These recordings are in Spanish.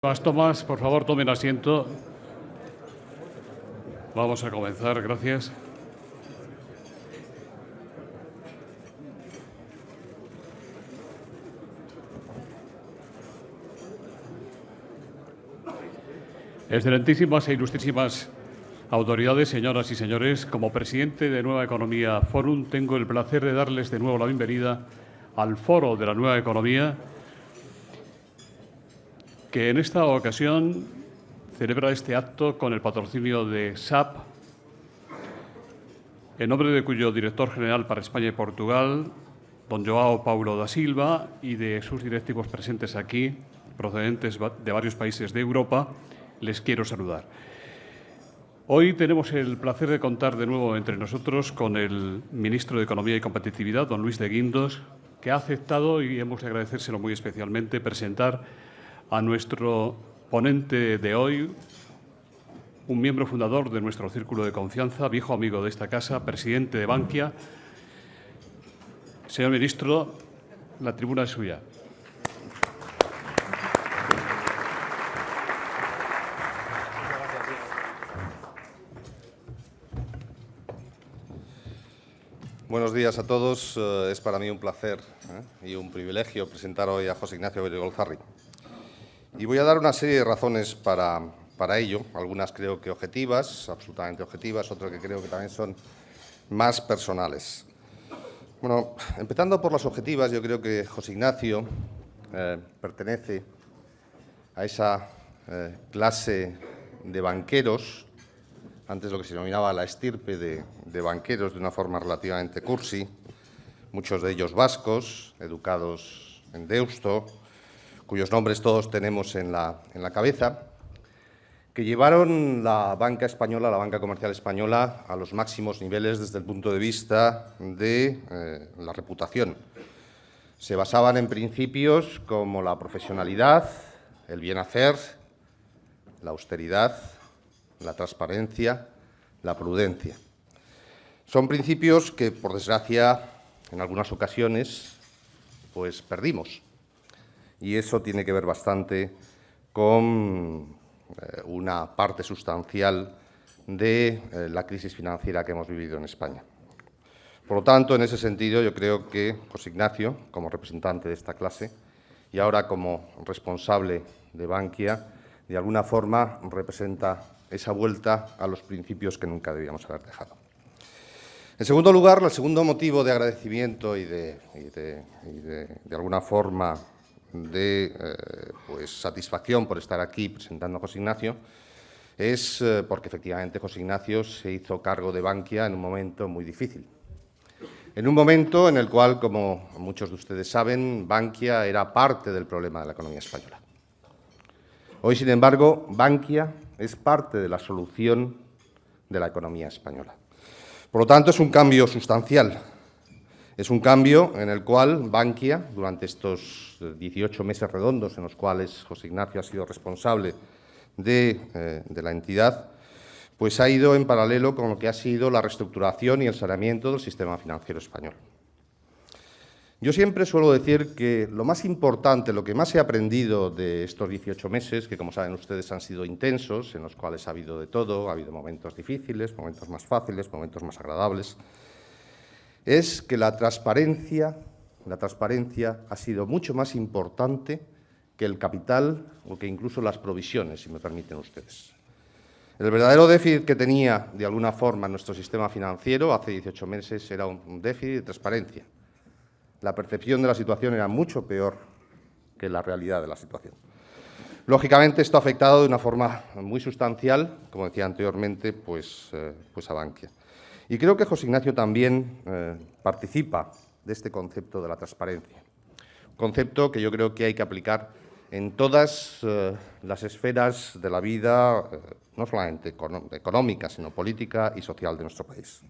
Más tomas, por favor, tomen asiento. Vamos a comenzar, gracias. Excelentísimas e ilustrísimas autoridades, señoras y señores, como presidente de Nueva Economía Forum, tengo el placer de darles de nuevo la bienvenida al Foro de la Nueva Economía, que en esta ocasión celebra este acto con el patrocinio de SAP, en nombre de cuyo director general para España y Portugal, don Joao Paulo da Silva, y de sus directivos presentes aquí, procedentes de varios países de Europa, les quiero saludar. Hoy tenemos el placer de contar de nuevo entre nosotros con el ministro de Economía y Competitividad, don Luis de Guindos, que ha aceptado, y hemos de agradecérselo muy especialmente, presentar a nuestro ponente de hoy, un miembro fundador de nuestro círculo de confianza, viejo amigo de esta casa, presidente de Bankia. Señor ministro, la tribuna es suya. Buenos días a todos. Es para mí un placer y un privilegio presentar hoy a José Ignacio Bellugolzarri. Y voy a dar una serie de razones para ello, algunas creo que objetivas, absolutamente objetivas, otras que creo que también son más personales. Bueno, empezando por las objetivas, yo creo que José Ignacio pertenece a esa clase de banqueros, antes lo que se denominaba la estirpe de banqueros de una forma relativamente cursi, muchos de ellos vascos, educados en Deusto, cuyos nombres todos tenemos en la cabeza, que llevaron la banca española, la banca comercial española, a los máximos niveles desde el punto de vista de la reputación. Se basaban en principios como la profesionalidad, el bien hacer, la austeridad, la transparencia, la prudencia. Son principios que, por desgracia, en algunas ocasiones, pues perdimos. Y eso tiene que ver bastante con una parte sustancial de la crisis financiera que hemos vivido en España. Por lo tanto, en ese sentido, yo creo que José Ignacio, como representante de esta clase, y ahora como responsable de Bankia, de alguna forma representa esa vuelta a los principios que nunca debíamos haber dejado. En segundo lugar, el segundo motivo de agradecimiento y de alguna forma de pues, satisfacción por estar aquí presentando a José Ignacio es porque efectivamente José Ignacio se hizo cargo de Bankia en un momento muy difícil. En un momento en el cual, como muchos de ustedes saben, Bankia era parte del problema de la economía española. Hoy, sin embargo, Bankia es parte de la solución de la economía española. Por lo tanto, es un cambio sustancial. Es un cambio en el cual Bankia, durante estos 18 meses redondos en los cuales José Ignacio ha sido responsable de la entidad, pues ha ido en paralelo con lo que ha sido la reestructuración y el saneamiento del sistema financiero español. Yo siempre suelo decir que lo más importante, lo que más he aprendido de estos 18 meses, que como saben ustedes han sido intensos, en los cuales ha habido de todo, ha habido momentos difíciles, momentos más fáciles, momentos más agradables, es que la transparencia ha sido mucho más importante que el capital o que incluso las provisiones, si me permiten ustedes. El verdadero déficit que tenía, de alguna forma, nuestro sistema financiero hace 18 meses era un déficit de transparencia. La percepción de la situación era mucho peor que la realidad de la situación. Lógicamente, esto ha afectado de una forma muy sustancial, como decía anteriormente, pues a Bankia. Y creo que José Ignacio también participa de este concepto de la transparencia. Un concepto que yo creo que hay que aplicar en todas las esferas de la vida, no solamente económica, sino política y social de nuestro país.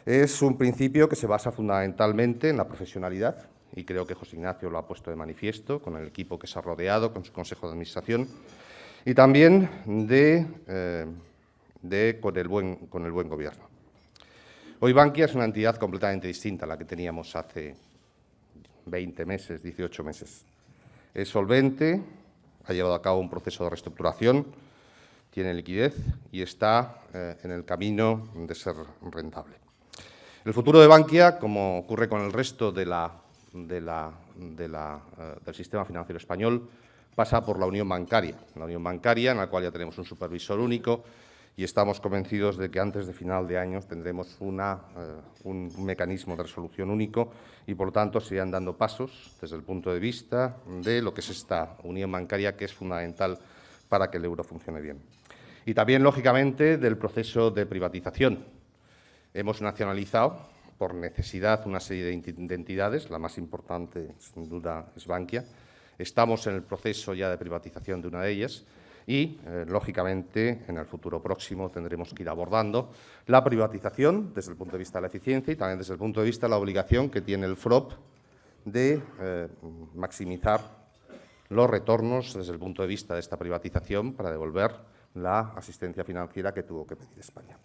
Es un principio que se basa fundamentalmente en la profesionalidad, y creo que José Ignacio lo ha puesto de manifiesto con el equipo que se ha rodeado, con su Consejo de Administración, y también con el buen gobierno. Hoy Bankia es una entidad completamente distinta a la que teníamos hace 20 meses, 18 meses. Es solvente, ha llevado a cabo un proceso de reestructuración, tiene liquidez y está en el camino de ser rentable. El futuro de Bankia, como ocurre con el resto del sistema financiero español, pasa por la unión bancaria en la cual ya tenemos un supervisor único y estamos convencidos de que antes de final de año tendremos un mecanismo de resolución único y, por lo tanto, se irán dando pasos desde el punto de vista de lo que es esta unión bancaria, que es fundamental para que el euro funcione bien. Y también, lógicamente, del proceso de privatización. Hemos nacionalizado, por necesidad, una serie de entidades, la más importante, sin duda, es Bankia. Estamos en el proceso ya de privatización de una de ellas y, lógicamente, en el futuro próximo tendremos que ir abordando la privatización desde el punto de vista de la eficiencia y también desde el punto de vista de la obligación que tiene el FROB de maximizar los retornos desde el punto de vista de esta privatización para devolver la asistencia financiera que tuvo que pedir España.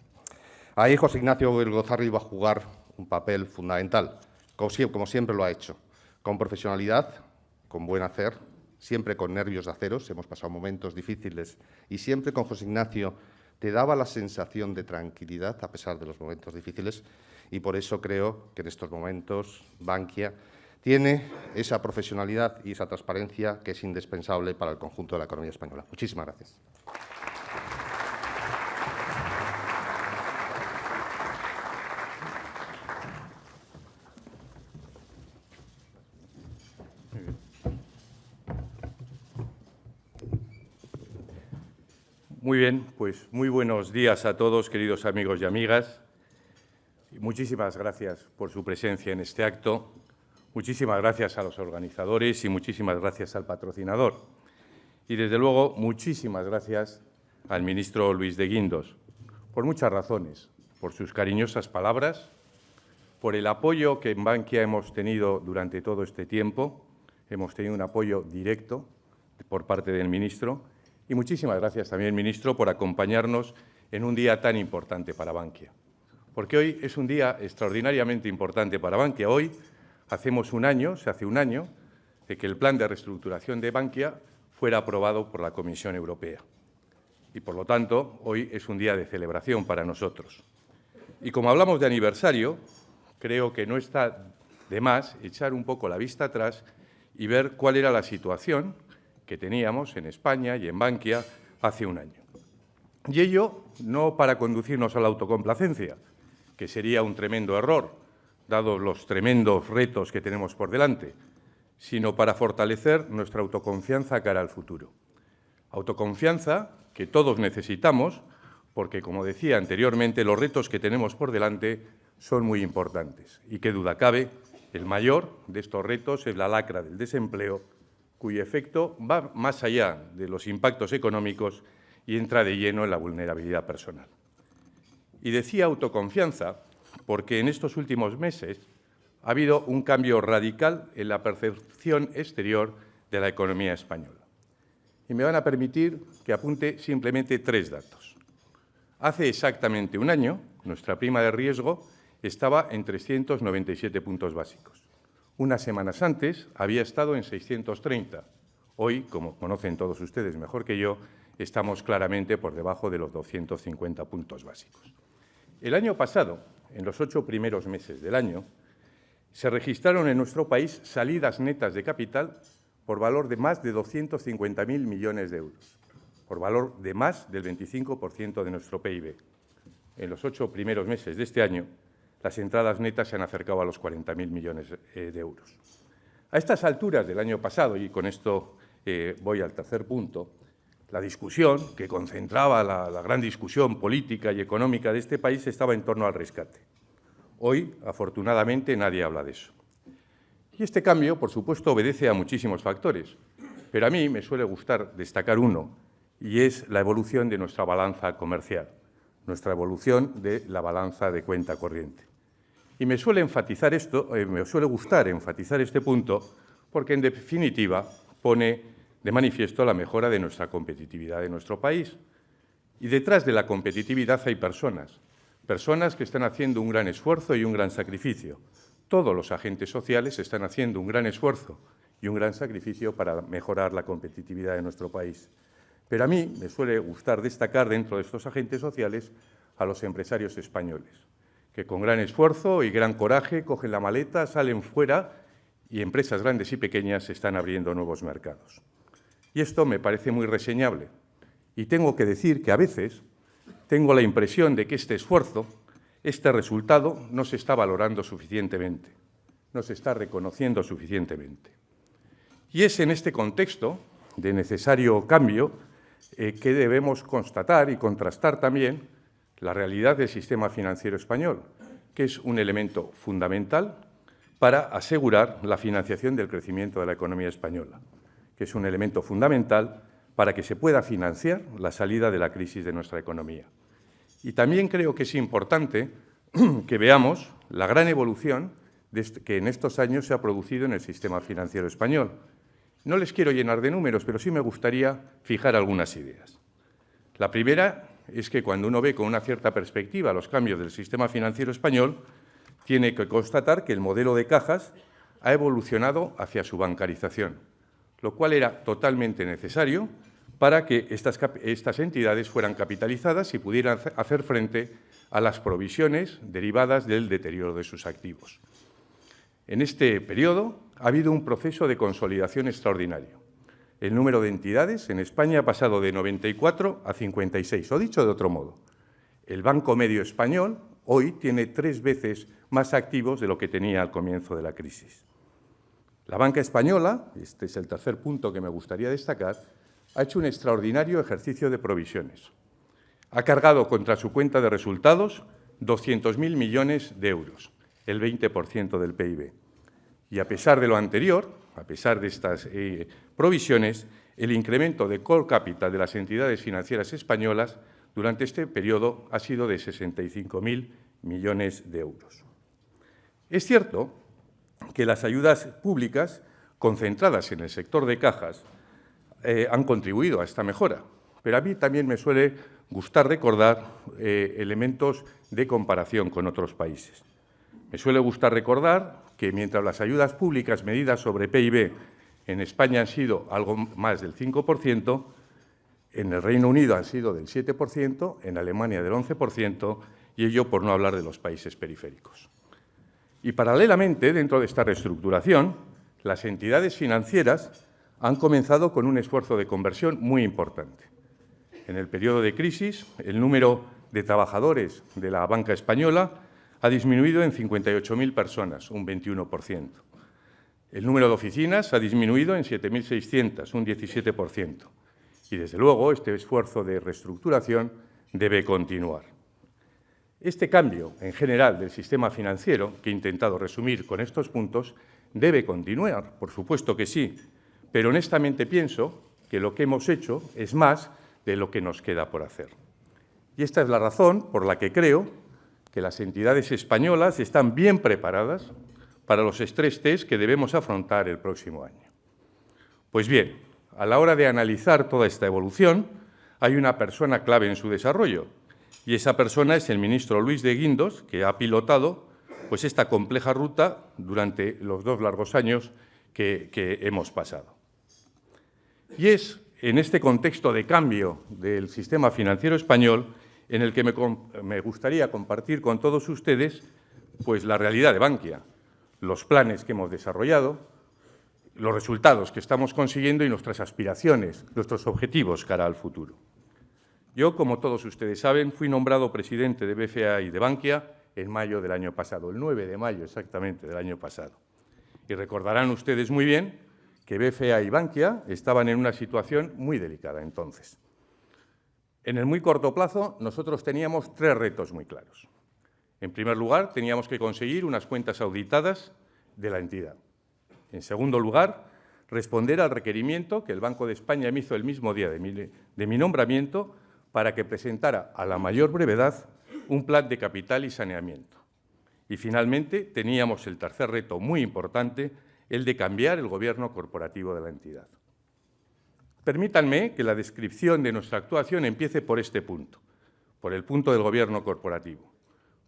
Ahí José Ignacio Gozarri va a jugar un papel fundamental, como siempre lo ha hecho, con profesionalidad, con buen hacer, siempre con nervios de acero. Hemos pasado momentos difíciles y siempre con José Ignacio te daba la sensación de tranquilidad a pesar de los momentos difíciles y por eso creo que en estos momentos Bankia tiene esa profesionalidad y esa transparencia que es indispensable para el conjunto de la economía española. Muchísimas gracias. Muy bien, pues muy buenos días a todos, queridos amigos y amigas. Muchísimas gracias por su presencia en este acto. Muchísimas gracias a los organizadores y muchísimas gracias al patrocinador. Y, desde luego, muchísimas gracias al ministro Luis de Guindos, por muchas razones, por sus cariñosas palabras, por el apoyo que en Bankia hemos tenido durante todo este tiempo. Hemos tenido un apoyo directo por parte del ministro. Y muchísimas gracias también, ministro, por acompañarnos en un día tan importante para Bankia. Porque hoy es un día extraordinariamente importante para Bankia. Hoy se hace un año, de que el plan de reestructuración de Bankia fuera aprobado por la Comisión Europea. Y, por lo tanto, hoy es un día de celebración para nosotros. Y como hablamos de aniversario, creo que no está de más echar un poco la vista atrás y ver cuál era la situación que teníamos en España y en Bankia hace un año. Y ello no para conducirnos a la autocomplacencia, que sería un tremendo error, dados los tremendos retos que tenemos por delante, sino para fortalecer nuestra autoconfianza cara al futuro. Autoconfianza que todos necesitamos porque, como decía anteriormente, los retos que tenemos por delante son muy importantes. Y qué duda cabe, el mayor de estos retos es la lacra del desempleo, cuyo efecto va más allá de los impactos económicos y entra de lleno en la vulnerabilidad personal. Y decía autoconfianza porque en estos últimos meses ha habido un cambio radical en la percepción exterior de la economía española. Y me van a permitir que apunte simplemente 3 datos. Hace exactamente un año, nuestra prima de riesgo estaba en 397 puntos básicos. Unas semanas antes había estado en 630. Hoy, como conocen todos ustedes mejor que yo, estamos claramente por debajo de los 250 puntos básicos. El año pasado, en los 8 primeros meses del año, se registraron en nuestro país salidas netas de capital por valor de más de 250.000 millones de euros, por valor de más del 25% de nuestro PIB. En los 8 primeros meses de este año, las entradas netas se han acercado a los 40.000 millones de euros. A estas alturas del año pasado, y con esto voy al tercer punto, la discusión que concentraba la gran discusión política y económica de este país estaba en torno al rescate. Hoy, afortunadamente, nadie habla de eso. Y este cambio, por supuesto, obedece a muchísimos factores, pero a mí me suele gustar destacar uno, y es la evolución de nuestra balanza comercial, nuestra evolución de la balanza de cuenta corriente. Y me suele gustar enfatizar este punto porque, en definitiva, pone de manifiesto la mejora de nuestra competitividad de nuestro país. Y detrás de la competitividad hay personas que están haciendo un gran esfuerzo y un gran sacrificio. Todos los agentes sociales están haciendo un gran esfuerzo y un gran sacrificio para mejorar la competitividad de nuestro país. Pero a mí me suele gustar destacar dentro de estos agentes sociales a los empresarios españoles, que con gran esfuerzo y gran coraje cogen la maleta, salen fuera y empresas grandes y pequeñas están abriendo nuevos mercados. Y esto me parece muy reseñable. Y tengo que decir que a veces tengo la impresión de que este esfuerzo, este resultado, no se está valorando suficientemente, no se está reconociendo suficientemente. Y es en este contexto de necesario cambio que debemos constatar y contrastar también la realidad del sistema financiero español, que es un elemento fundamental para asegurar la financiación del crecimiento de la economía española, que es un elemento fundamental para que se pueda financiar la salida de la crisis de nuestra economía. Y también creo que es importante que veamos la gran evolución que en estos años se ha producido en el sistema financiero español. No les quiero llenar de números, pero sí me gustaría fijar algunas ideas. La primera es que cuando uno ve con una cierta perspectiva los cambios del sistema financiero español, tiene que constatar que el modelo de cajas ha evolucionado hacia su bancarización, lo cual era totalmente necesario para que estas entidades fueran capitalizadas y pudieran hacer frente a las provisiones derivadas del deterioro de sus activos. En este periodo ha habido un proceso de consolidación extraordinario. El número de entidades en España ha pasado de 94 a 56, o dicho de otro modo, el Banco Medio Español hoy tiene 3 veces más activos de lo que tenía al comienzo de la crisis. La banca española, este es el tercer punto que me gustaría destacar, ha hecho un extraordinario ejercicio de provisiones. Ha cargado contra su cuenta de resultados 200.000 millones de euros, el 20% del PIB. Y a pesar de lo anterior, a pesar de estas provisiones, el incremento de core capital de las entidades financieras españolas durante este periodo ha sido de 65.000 millones de euros. Es cierto que las ayudas públicas concentradas en el sector de cajas han contribuido a esta mejora, pero a mí también me suele gustar recordar elementos de comparación con otros países. Me suele gustar recordar que mientras las ayudas públicas medidas sobre PIB en España han sido algo más del 5%, en el Reino Unido han sido del 7%, en Alemania del 11%, y ello por no hablar de los países periféricos. Y paralelamente, dentro de esta reestructuración, las entidades financieras han comenzado con un esfuerzo de conversión muy importante. En el periodo de crisis, el número de trabajadores de la banca española ha disminuido en 58.000 personas, un 21%. El número de oficinas ha disminuido en 7.600, un 17%. Y, desde luego, este esfuerzo de reestructuración debe continuar. Este cambio, en general, del sistema financiero, que he intentado resumir con estos puntos, debe continuar, por supuesto que sí, pero honestamente pienso que lo que hemos hecho es más de lo que nos queda por hacer. Y esta es la razón por la que creo que las entidades españolas están bien preparadas para los estrés test que debemos afrontar el próximo año. Pues bien, a la hora de analizar toda esta evolución, hay una persona clave en su desarrollo, y esa persona es el ministro Luis de Guindos, que ha pilotado pues, esta compleja ruta durante los 2 largos años que hemos pasado. Y es en este contexto de cambio del sistema financiero español en el que me gustaría compartir con todos ustedes pues, la realidad de Bankia, los planes que hemos desarrollado, los resultados que estamos consiguiendo y nuestras aspiraciones, nuestros objetivos cara al futuro. Yo, como todos ustedes saben, fui nombrado presidente de BFA y de Bankia en mayo del año pasado, el 9 de mayo exactamente del año pasado. Y recordarán ustedes muy bien que BFA y Bankia estaban en una situación muy delicada entonces. En el muy corto plazo, nosotros teníamos 3 retos muy claros. En primer lugar, teníamos que conseguir unas cuentas auditadas de la entidad. En segundo lugar, responder al requerimiento que el Banco de España me hizo el mismo día de mi nombramiento para que presentara a la mayor brevedad un plan de capital y saneamiento. Y, finalmente, teníamos el tercer reto muy importante, el de cambiar el gobierno corporativo de la entidad. Permítanme que la descripción de nuestra actuación empiece por este punto, por el punto del gobierno corporativo,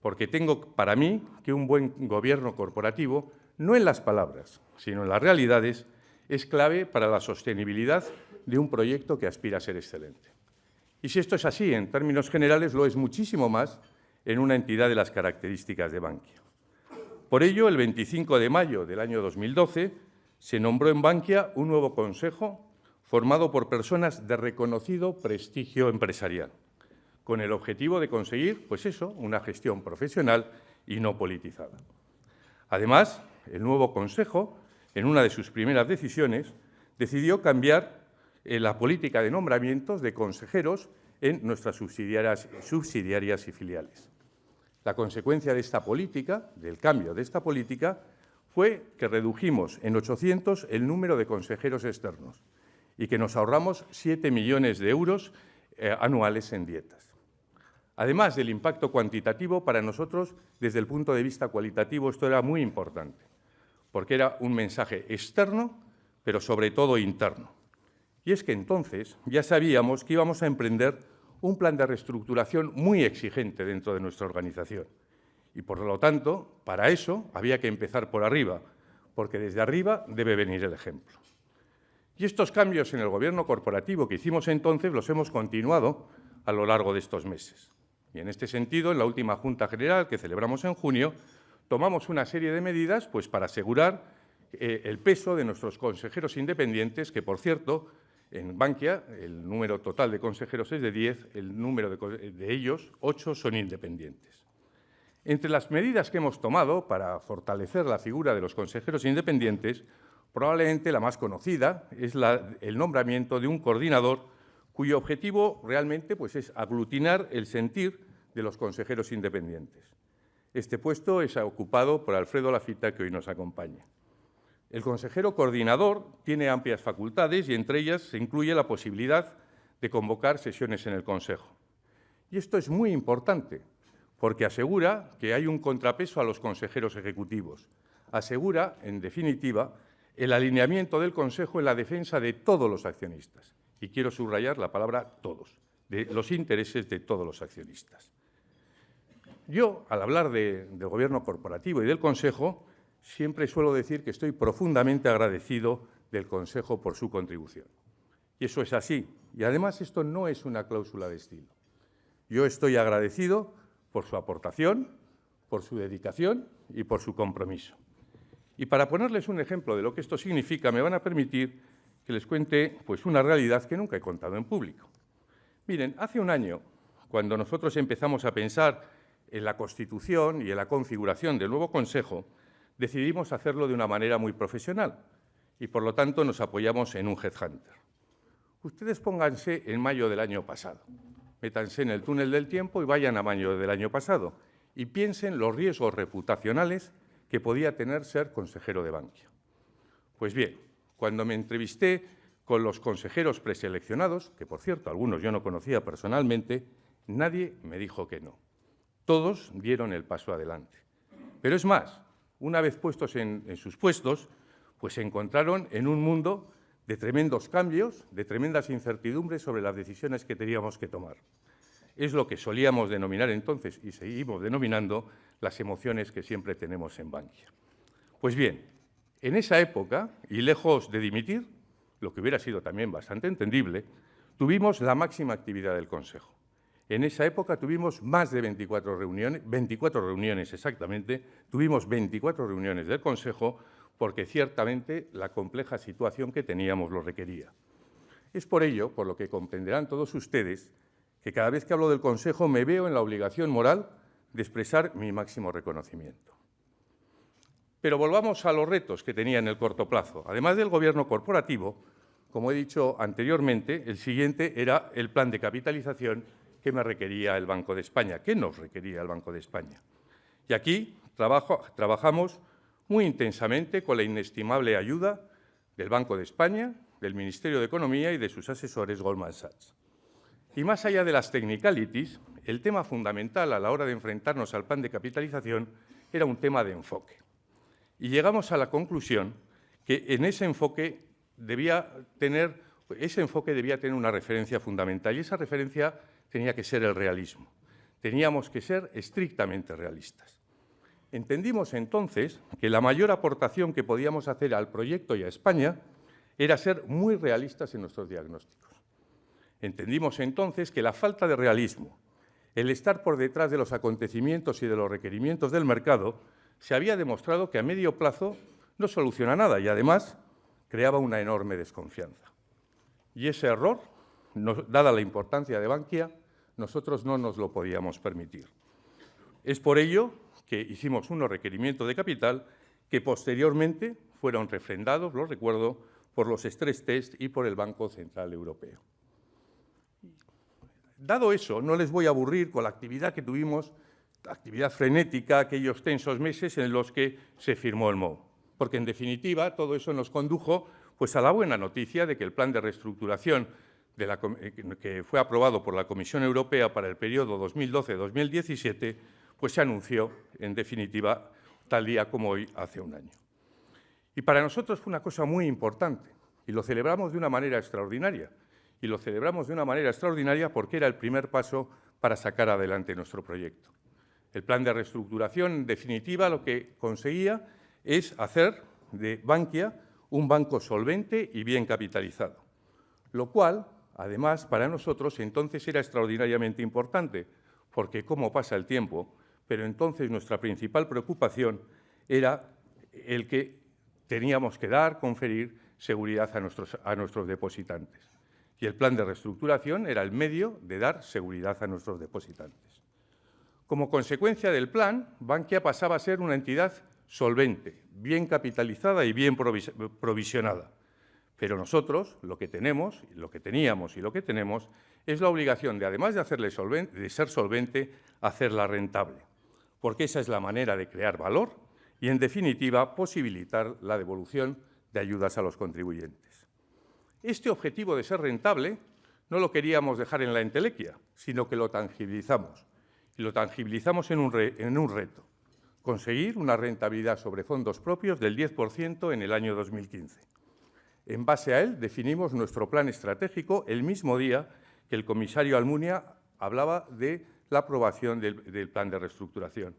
porque tengo para mí que un buen gobierno corporativo, no en las palabras, sino en las realidades, es clave para la sostenibilidad de un proyecto que aspira a ser excelente. Y si esto es así, en términos generales, lo es muchísimo más en una entidad de las características de Bankia. Por ello, el 25 de mayo del año 2012, se nombró en Bankia un nuevo consejo formado por personas de reconocido prestigio empresarial, con el objetivo de conseguir, pues eso, una gestión profesional y no politizada. Además, el nuevo consejo, en una de sus primeras decisiones, decidió cambiar la política de nombramientos de consejeros en nuestras subsidiarias y filiales. La consecuencia de esta política, del cambio de esta política, fue que redujimos en 800 el número de consejeros externos y que nos ahorramos 7 millones de euros anuales en dietas. Además del impacto cuantitativo, para nosotros, desde el punto de vista cualitativo, esto era muy importante, porque era un mensaje externo, pero sobre todo interno. Y es que entonces ya sabíamos que íbamos a emprender un plan de reestructuración muy exigente dentro de nuestra organización. Y, por lo tanto, para eso había que empezar por arriba, porque desde arriba debe venir el ejemplo. Y estos cambios en el gobierno corporativo que hicimos entonces los hemos continuado a lo largo de estos meses. Y en este sentido, en la última Junta General que celebramos en junio, tomamos una serie de medidas pues, para asegurar el peso de nuestros consejeros independientes, que, por cierto, en Bankia el número total de consejeros es de 10, el número de ellos, 8, son independientes. Entre las medidas que hemos tomado para fortalecer la figura de los consejeros independientes, probablemente la más conocida es el nombramiento de un coordinador cuyo objetivo realmente pues, es aglutinar el sentir de los consejeros independientes. Este puesto es ocupado por Alfredo Lafita, que hoy nos acompaña. El consejero coordinador tiene amplias facultades y entre ellas se incluye la posibilidad de convocar sesiones en el Consejo. Y esto es muy importante porque asegura que hay un contrapeso a los consejeros ejecutivos. Asegura, en definitiva, el alineamiento del Consejo en la defensa de todos los accionistas. Y quiero subrayar la palabra todos, de los intereses de todos los accionistas. Yo, al hablar del Gobierno corporativo y del Consejo, siempre suelo decir que estoy profundamente agradecido del Consejo por su contribución. Y eso es así. Y además esto no es una cláusula de estilo. Yo estoy agradecido por su aportación, por su dedicación y por su compromiso. Y para ponerles un ejemplo de lo que esto significa, me van a permitir que les cuente pues, una realidad que nunca he contado en público. Miren, hace un año, cuando nosotros empezamos a pensar en la constitución y en la configuración del nuevo Consejo, decidimos hacerlo de una manera muy profesional y, por lo tanto, nos apoyamos en un headhunter. Ustedes pónganse en mayo del año pasado, métanse en el túnel del tiempo y vayan a mayo del año pasado y piensen los riesgos reputacionales que podía tener ser consejero de Bankia. Pues bien, cuando me entrevisté con los consejeros preseleccionados, que por cierto algunos yo no conocía personalmente, nadie me dijo que no. Todos dieron el paso adelante. Pero es más, una vez puestos en sus puestos, pues se encontraron en un mundo de tremendos cambios, de tremendas incertidumbres sobre las decisiones que teníamos que tomar. Es lo que solíamos denominar entonces, y seguimos denominando, las emociones que siempre tenemos en Bankia. Pues bien, en esa época, y lejos de dimitir, lo que hubiera sido también bastante entendible, tuvimos la máxima actividad del Consejo. En esa época tuvimos más de 24 reuniones exactamente, tuvimos 24 reuniones del Consejo porque ciertamente la compleja situación que teníamos lo requería. Es por ello, por lo que comprenderán todos ustedes, que cada vez que hablo del Consejo me veo en la obligación moral de expresar mi máximo reconocimiento. Pero volvamos a los retos que tenía en el corto plazo. Además del Gobierno corporativo, como he dicho anteriormente, el siguiente era el plan de capitalización que me requería el Banco de España, que nos requería el Banco de España. Y aquí trabajamos muy intensamente con la inestimable ayuda del Banco de España, del Ministerio de Economía y de sus asesores Goldman Sachs. Y más allá de las technicalities, el tema fundamental a la hora de enfrentarnos al plan de capitalización era un tema de enfoque. Y llegamos a la conclusión que en ese enfoque debía tener una referencia fundamental y esa referencia tenía que ser el realismo. Teníamos que ser estrictamente realistas. Entendimos entonces que la mayor aportación que podíamos hacer al proyecto y a España era ser muy realistas en nuestros diagnósticos. Entendimos entonces que la falta de realismo, el estar por detrás de los acontecimientos y de los requerimientos del mercado, se había demostrado que a medio plazo no soluciona nada y, además, creaba una enorme desconfianza. Y ese error, dada la importancia de Bankia, nosotros no nos lo podíamos permitir. Es por ello que hicimos unos requerimientos de capital que posteriormente fueron refrendados, lo recuerdo, por los stress test y por el Banco Central Europeo. Dado eso, no les voy a aburrir con la actividad que tuvimos, la actividad frenética, aquellos tensos meses en los que se firmó el MOU, porque en definitiva todo eso nos condujo pues, a la buena noticia de que el plan de reestructuración que fue aprobado por la Comisión Europea para el periodo 2012-2017 pues se anunció, en definitiva, tal día como hoy, hace un año. Y para nosotros fue una cosa muy importante, y lo celebramos de una manera extraordinaria. Y lo celebramos de una manera extraordinaria porque era el primer paso para sacar adelante nuestro proyecto. El plan de reestructuración, en definitiva, lo que conseguía es hacer de Bankia un banco solvente y bien capitalizado, lo cual, además, para nosotros entonces era extraordinariamente importante, porque como pasa el tiempo, pero entonces nuestra principal preocupación era el que teníamos que conferir seguridad a nuestros depositantes. Y el plan de reestructuración era el medio de dar seguridad a nuestros depositantes. Como consecuencia del plan, Bankia pasaba a ser una entidad solvente, bien capitalizada y bien provisionada. Pero nosotros lo que teníamos y lo que tenemos es la obligación de, además de ser solvente, hacerla rentable, porque esa es la manera de crear valor y, en definitiva, posibilitar la devolución de ayudas a los contribuyentes. Este objetivo de ser rentable no lo queríamos dejar en la entelequia, sino que lo tangibilizamos. Y lo tangibilizamos en un reto, conseguir una rentabilidad sobre fondos propios del 10% en el año 2015. En base a él, definimos nuestro plan estratégico el mismo día que el comisario Almunia hablaba de la aprobación del plan de reestructuración.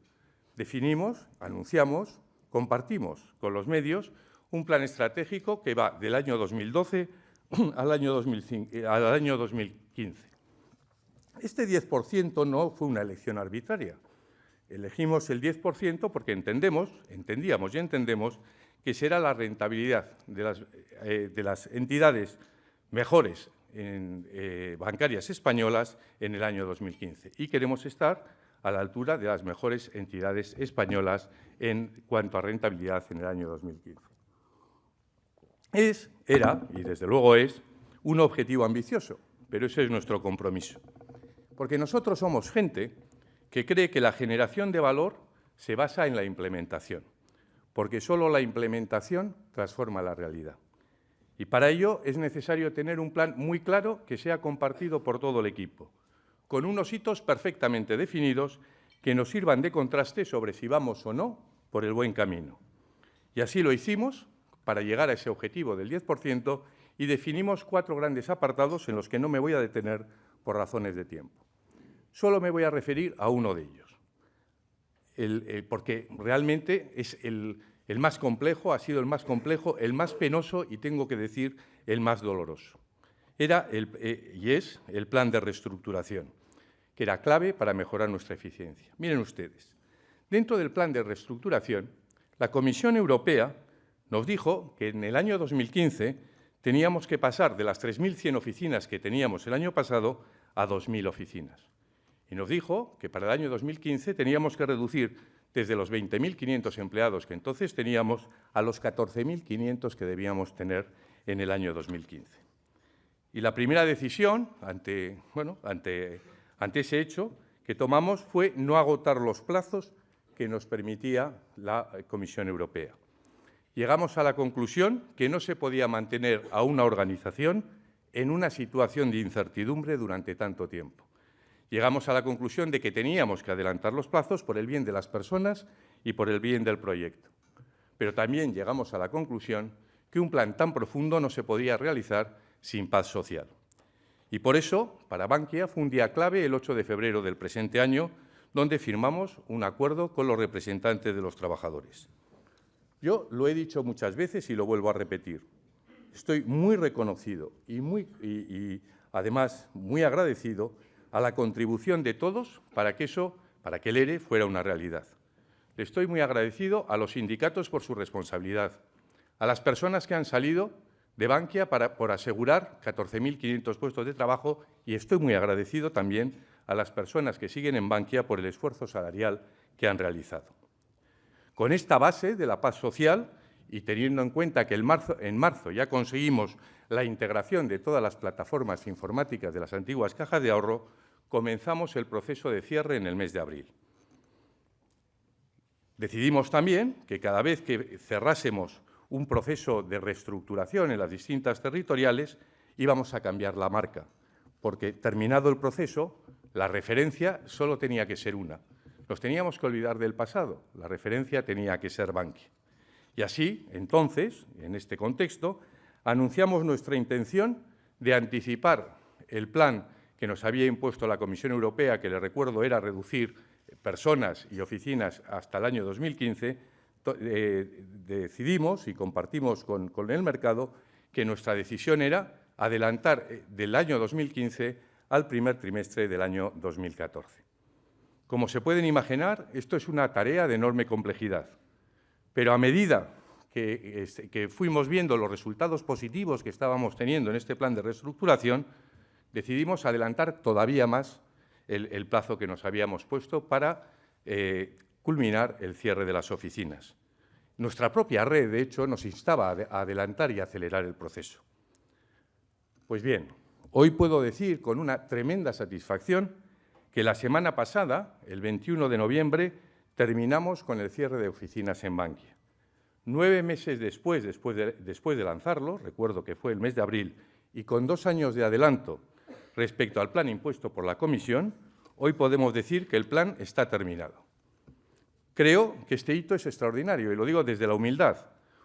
Definimos, anunciamos, compartimos con los medios un plan estratégico que va del año 2012 al año 2015. Este 10% no fue una elección arbitraria. Elegimos el 10% porque entendíamos y entendemos que será la rentabilidad de las entidades mejores bancarias españolas en el año 2015. Y queremos estar a la altura de las mejores entidades españolas en cuanto a rentabilidad en el año 2015. Era, y desde luego es, un objetivo ambicioso, pero ese es nuestro compromiso. Porque nosotros somos gente que cree que la generación de valor se basa en la implementación, porque solo la implementación transforma la realidad. Y para ello es necesario tener un plan muy claro que sea compartido por todo el equipo, con unos hitos perfectamente definidos que nos sirvan de contraste sobre si vamos o no por el buen camino. Y así lo hicimos para llegar a ese objetivo del 10% y definimos 4 grandes apartados en los que no me voy a detener por razones de tiempo. Solo me voy a referir a uno de ellos, porque realmente es el más complejo, ha sido el más complejo, el más penoso y, tengo que decir, el más doloroso. Y es el plan de reestructuración, que era clave para mejorar nuestra eficiencia. Miren ustedes, dentro del plan de reestructuración, la Comisión Europea nos dijo que en el año 2015 teníamos que pasar de las 3.100 oficinas que teníamos el año pasado a 2.000 oficinas. Y nos dijo que para el año 2015 teníamos que reducir desde los 20.500 empleados que entonces teníamos a los 14.500 que debíamos tener en el año 2015. Y la primera decisión ante ese hecho que tomamos fue no agotar los plazos que nos permitía la Comisión Europea. Llegamos a la conclusión que no se podía mantener a una organización en una situación de incertidumbre durante tanto tiempo. Llegamos a la conclusión de que teníamos que adelantar los plazos por el bien de las personas y por el bien del proyecto. Pero también llegamos a la conclusión que un plan tan profundo no se podía realizar sin paz social. Y por eso, para Bankia fue un día clave el 8 de febrero del presente año, donde firmamos un acuerdo con los representantes de los trabajadores. Yo lo he dicho muchas veces y lo vuelvo a repetir. estoy muy reconocido y además muy agradecido a la contribución de todos para que el ERE fuera una realidad. Le estoy muy agradecido a los sindicatos por su responsabilidad, a las personas que han salido de Bankia por asegurar 14.500 puestos de trabajo, y estoy muy agradecido también a las personas que siguen en Bankia por el esfuerzo salarial que han realizado. Con esta base de la paz social y teniendo en cuenta que en marzo ya conseguimos la integración de todas las plataformas informáticas de las antiguas cajas de ahorro, comenzamos el proceso de cierre en el mes de abril. Decidimos también que cada vez que cerrásemos un proceso de reestructuración en las distintas territoriales íbamos a cambiar la marca, porque terminado el proceso, la referencia solo tenía que ser una. Nos teníamos que olvidar del pasado, la referencia tenía que ser Bankia. Y así, entonces, en este contexto, anunciamos nuestra intención de anticipar el plan que nos había impuesto la Comisión Europea, que, le recuerdo, era reducir personas y oficinas hasta el año 2015, decidimos y compartimos con el mercado que nuestra decisión era adelantar del año 2015 al primer trimestre del año 2014. Como se pueden imaginar, esto es una tarea de enorme complejidad, pero a medida que fuimos viendo los resultados positivos que estábamos teniendo en este plan de reestructuración, decidimos adelantar todavía más el plazo que nos habíamos puesto para culminar el cierre de las oficinas. Nuestra propia red, de hecho, nos instaba a adelantar y acelerar el proceso. Pues bien, hoy puedo decir con una tremenda satisfacción que la semana pasada, el 21 de noviembre, terminamos con el cierre de oficinas en Bankia. 9 meses después de lanzarlo, recuerdo que fue el mes de abril, y con 2 años de adelanto respecto al plan impuesto por la Comisión, hoy podemos decir que el plan está terminado. Creo que este hito es extraordinario, y lo digo desde la humildad,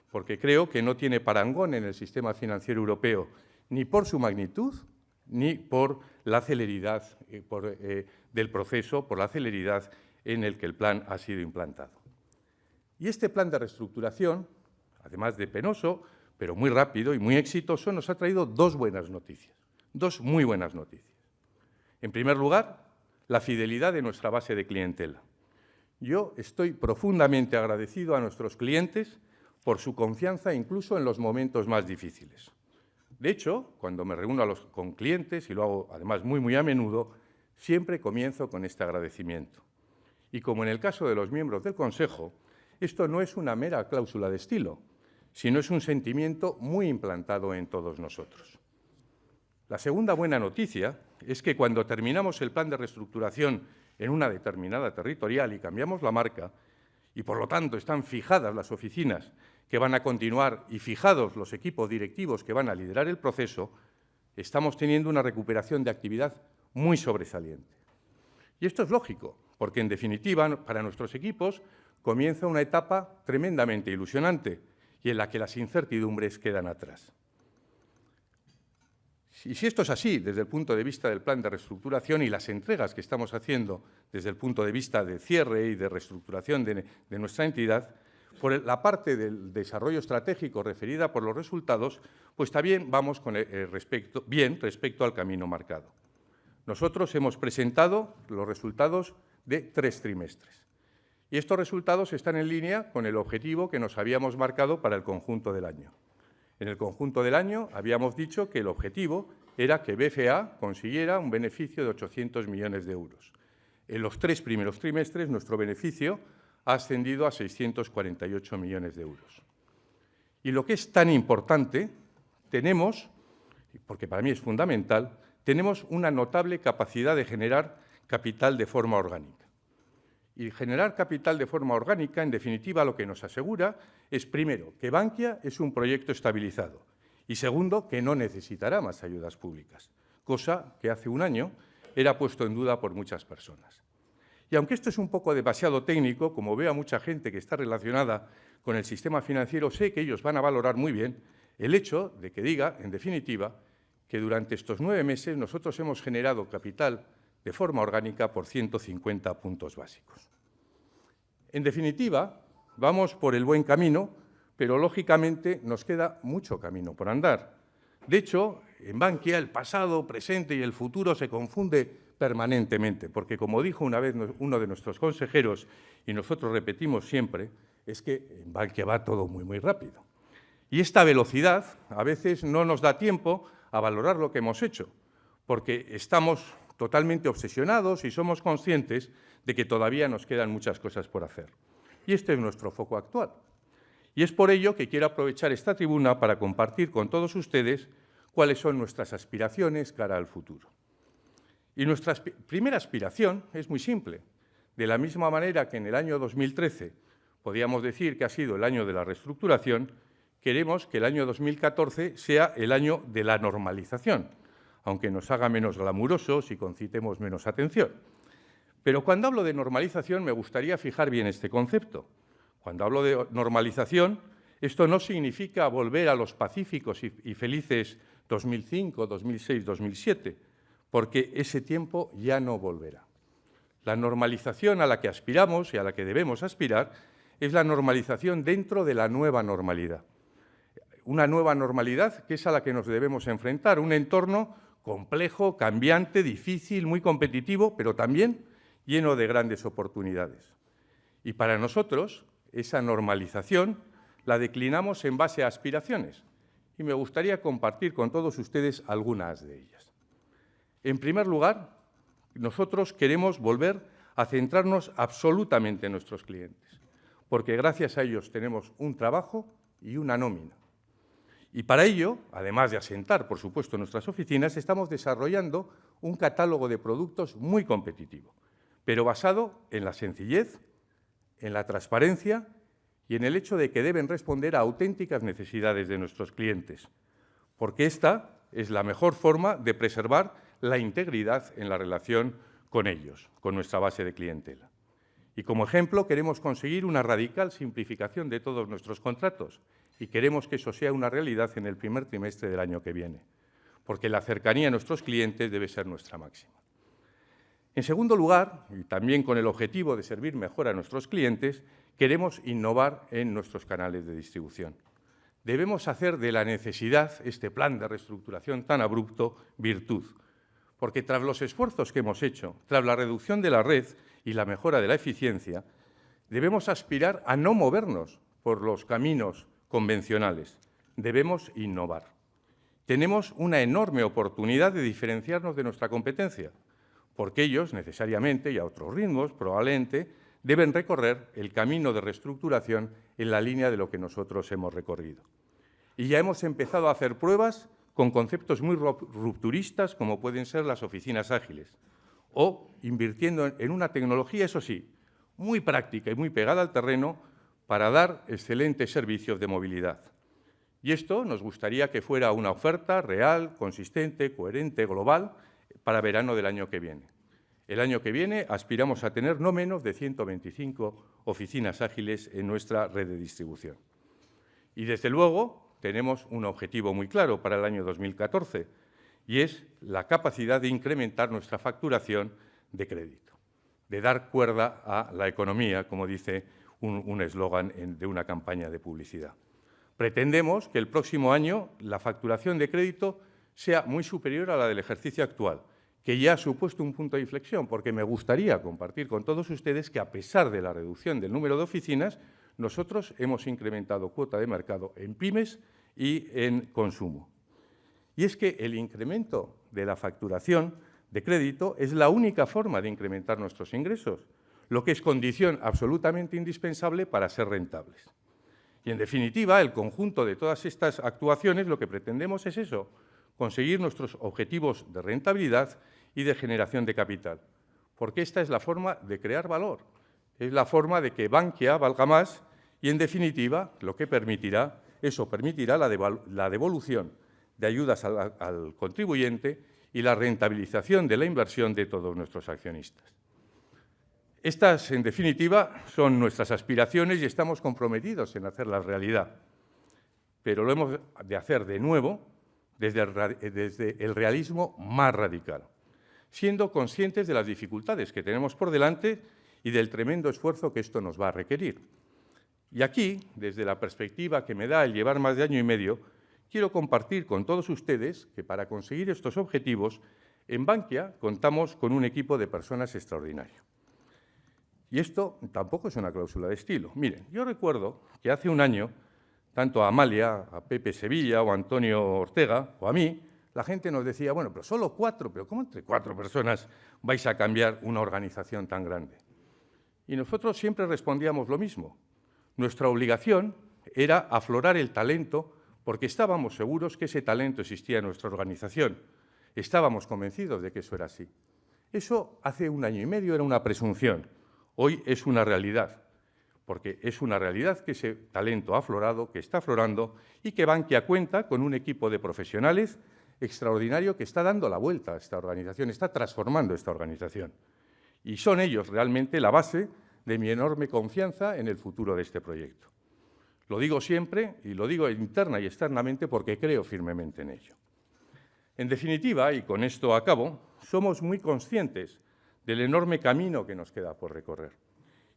porque creo que no tiene parangón en el sistema financiero europeo, ni por su magnitud, ni por la celeridad del proceso, por la celeridad en el que el plan ha sido implantado. Y este plan de reestructuración, además de penoso, pero muy rápido y muy exitoso, nos ha traído 2 buenas noticias, 2 muy buenas noticias. En primer lugar, la fidelidad de nuestra base de clientela. Yo estoy profundamente agradecido a nuestros clientes por su confianza incluso en los momentos más difíciles. De hecho, cuando me reúno con clientes, y lo hago además muy a menudo, siempre comienzo con este agradecimiento. Y como en el caso de los miembros del Consejo, esto no es una mera cláusula de estilo, sino es un sentimiento muy implantado en todos nosotros. La segunda buena noticia es que cuando terminamos el plan de reestructuración en una determinada territorial y cambiamos la marca, y por lo tanto están fijadas las oficinas que van a continuar y fijados los equipos directivos que van a liderar el proceso, estamos teniendo una recuperación de actividad muy sobresaliente. Y esto es lógico, porque en definitiva para nuestros equipos comienza una etapa tremendamente ilusionante y en la que las incertidumbres quedan atrás. Y si esto es así desde el punto de vista del plan de reestructuración y las entregas que estamos haciendo desde el punto de vista de cierre y de reestructuración de nuestra entidad, por la parte del desarrollo estratégico referida por los resultados, pues también vamos respecto al camino marcado. Nosotros hemos presentado los resultados de 3 trimestres y estos resultados están en línea con el objetivo que nos habíamos marcado para el conjunto del año. En el conjunto del año habíamos dicho que el objetivo era que BFA consiguiera un beneficio de 800 millones de euros. En los 3 primeros trimestres nuestro beneficio ha ascendido a 648 millones de euros. Y lo que es tan importante, tenemos, porque para mí es fundamental, tenemos una notable capacidad de generar capital de forma orgánica. Y generar capital de forma orgánica, en definitiva, lo que nos asegura es, primero, que Bankia es un proyecto estabilizado y, segundo, que no necesitará más ayudas públicas, cosa que hace un año era puesto en duda por muchas personas. Y aunque esto es un poco demasiado técnico, como veo a mucha gente que está relacionada con el sistema financiero, sé que ellos van a valorar muy bien el hecho de que diga, en definitiva, que durante estos 9 meses nosotros hemos generado capital de forma orgánica por 150 puntos básicos. En definitiva, vamos por el buen camino, pero lógicamente nos queda mucho camino por andar. De hecho, en Bankia el pasado, presente y el futuro se confunde permanentemente, porque como dijo una vez uno de nuestros consejeros, y nosotros repetimos siempre, es que en Bankia va todo muy, muy rápido. Y esta velocidad a veces no nos da tiempo a valorar lo que hemos hecho, porque estamos totalmente obsesionados y somos conscientes de que todavía nos quedan muchas cosas por hacer. Y este es nuestro foco actual. Y es por ello que quiero aprovechar esta tribuna para compartir con todos ustedes cuáles son nuestras aspiraciones cara al futuro. Y nuestra primera aspiración es muy simple. De la misma manera que en el año 2013 podíamos decir que ha sido el año de la reestructuración, queremos que el año 2014 sea el año de la normalización, aunque nos haga menos glamurosos y concitemos menos atención. Pero cuando hablo de normalización me gustaría fijar bien este concepto. Cuando hablo de normalización, esto no significa volver a los pacíficos y felices 2005, 2006, 2007, porque ese tiempo ya no volverá. La normalización a la que aspiramos y a la que debemos aspirar es la normalización dentro de la nueva normalidad. Una nueva normalidad que es a la que nos debemos enfrentar, un entorno complejo, cambiante, difícil, muy competitivo, pero también lleno de grandes oportunidades. Y para nosotros, esa normalización la declinamos en base a aspiraciones y me gustaría compartir con todos ustedes algunas de ellas. En primer lugar, nosotros queremos volver a centrarnos absolutamente en nuestros clientes, porque gracias a ellos tenemos un trabajo y una nómina. Y para ello, además de asentar, por supuesto, nuestras oficinas, estamos desarrollando un catálogo de productos muy competitivo, pero basado en la sencillez, en la transparencia y en el hecho de que deben responder a auténticas necesidades de nuestros clientes, porque esta es la mejor forma de preservar la integridad en la relación con ellos, con nuestra base de clientela. Y como ejemplo, queremos conseguir una radical simplificación de todos nuestros contratos y queremos que eso sea una realidad en el primer trimestre del año que viene, porque la cercanía a nuestros clientes debe ser nuestra máxima. En segundo lugar, y también con el objetivo de servir mejor a nuestros clientes, queremos innovar en nuestros canales de distribución. Debemos hacer de la necesidad este plan de reestructuración tan abrupto virtud, porque tras los esfuerzos que hemos hecho, tras la reducción de la red y la mejora de la eficiencia, debemos aspirar a no movernos por los caminos convencionales. Debemos innovar. Tenemos una enorme oportunidad de diferenciarnos de nuestra competencia, porque ellos, necesariamente, y a otros ritmos, probablemente, deben recorrer el camino de reestructuración en la línea de lo que nosotros hemos recorrido. Y ya hemos empezado a hacer pruebas con conceptos muy rupturistas, como pueden ser las oficinas ágiles, o invirtiendo en una tecnología, eso sí, muy práctica y muy pegada al terreno para dar excelentes servicios de movilidad. Y esto nos gustaría que fuera una oferta real, consistente, coherente, global, para verano del año que viene. El año que viene aspiramos a tener no menos de 125 oficinas ágiles en nuestra red de distribución. Y, desde luego, tenemos un objetivo muy claro para el año 2014, y es la capacidad de incrementar nuestra facturación de crédito, de dar cuerda a la economía, como dice un eslogan de una campaña de publicidad. Pretendemos que el próximo año la facturación de crédito sea muy superior a la del ejercicio actual, que ya ha supuesto un punto de inflexión, porque me gustaría compartir con todos ustedes que, a pesar de la reducción del número de oficinas, nosotros hemos incrementado cuota de mercado en pymes y en consumo. Y es que el incremento de la facturación de crédito es la única forma de incrementar nuestros ingresos, lo que es condición absolutamente indispensable para ser rentables. Y, en definitiva, el conjunto de todas estas actuaciones lo que pretendemos es eso, conseguir nuestros objetivos de rentabilidad y de generación de capital, porque esta es la forma de crear valor, es la forma de que Bankia valga más y, en definitiva, lo que permitirá la devolución de ayudas al contribuyente y la rentabilización de la inversión de todos nuestros accionistas. Estas, en definitiva, son nuestras aspiraciones y estamos comprometidos en hacerlas realidad, pero lo hemos de hacer de nuevo desde el realismo más radical, siendo conscientes de las dificultades que tenemos por delante y del tremendo esfuerzo que esto nos va a requerir. Y aquí, desde la perspectiva que me da el llevar más de año y medio, quiero compartir con todos ustedes que para conseguir estos objetivos, en Bankia contamos con un equipo de personas extraordinario. Y esto tampoco es una cláusula de estilo. Miren, yo recuerdo que hace un año, tanto a Amalia, a Pepe Sevilla o a Antonio Ortega o a mí, la gente nos decía, bueno, pero solo 4, pero ¿cómo entre 4 personas vais a cambiar una organización tan grande? Y nosotros siempre respondíamos lo mismo. Nuestra obligación era aflorar el talento porque estábamos seguros que ese talento existía en nuestra organización. Estábamos convencidos de que eso era así. Eso hace un año y medio era una presunción. Hoy es una realidad, porque es una realidad que ese talento ha aflorado, que está aflorando y que Bankia cuenta con un equipo de profesionales extraordinario que está dando la vuelta a esta organización, está transformando esta organización. Y son ellos realmente la base de mi enorme confianza en el futuro de este proyecto. Lo digo siempre y lo digo interna y externamente porque creo firmemente en ello. En definitiva, y con esto acabo, somos muy conscientes del enorme camino que nos queda por recorrer.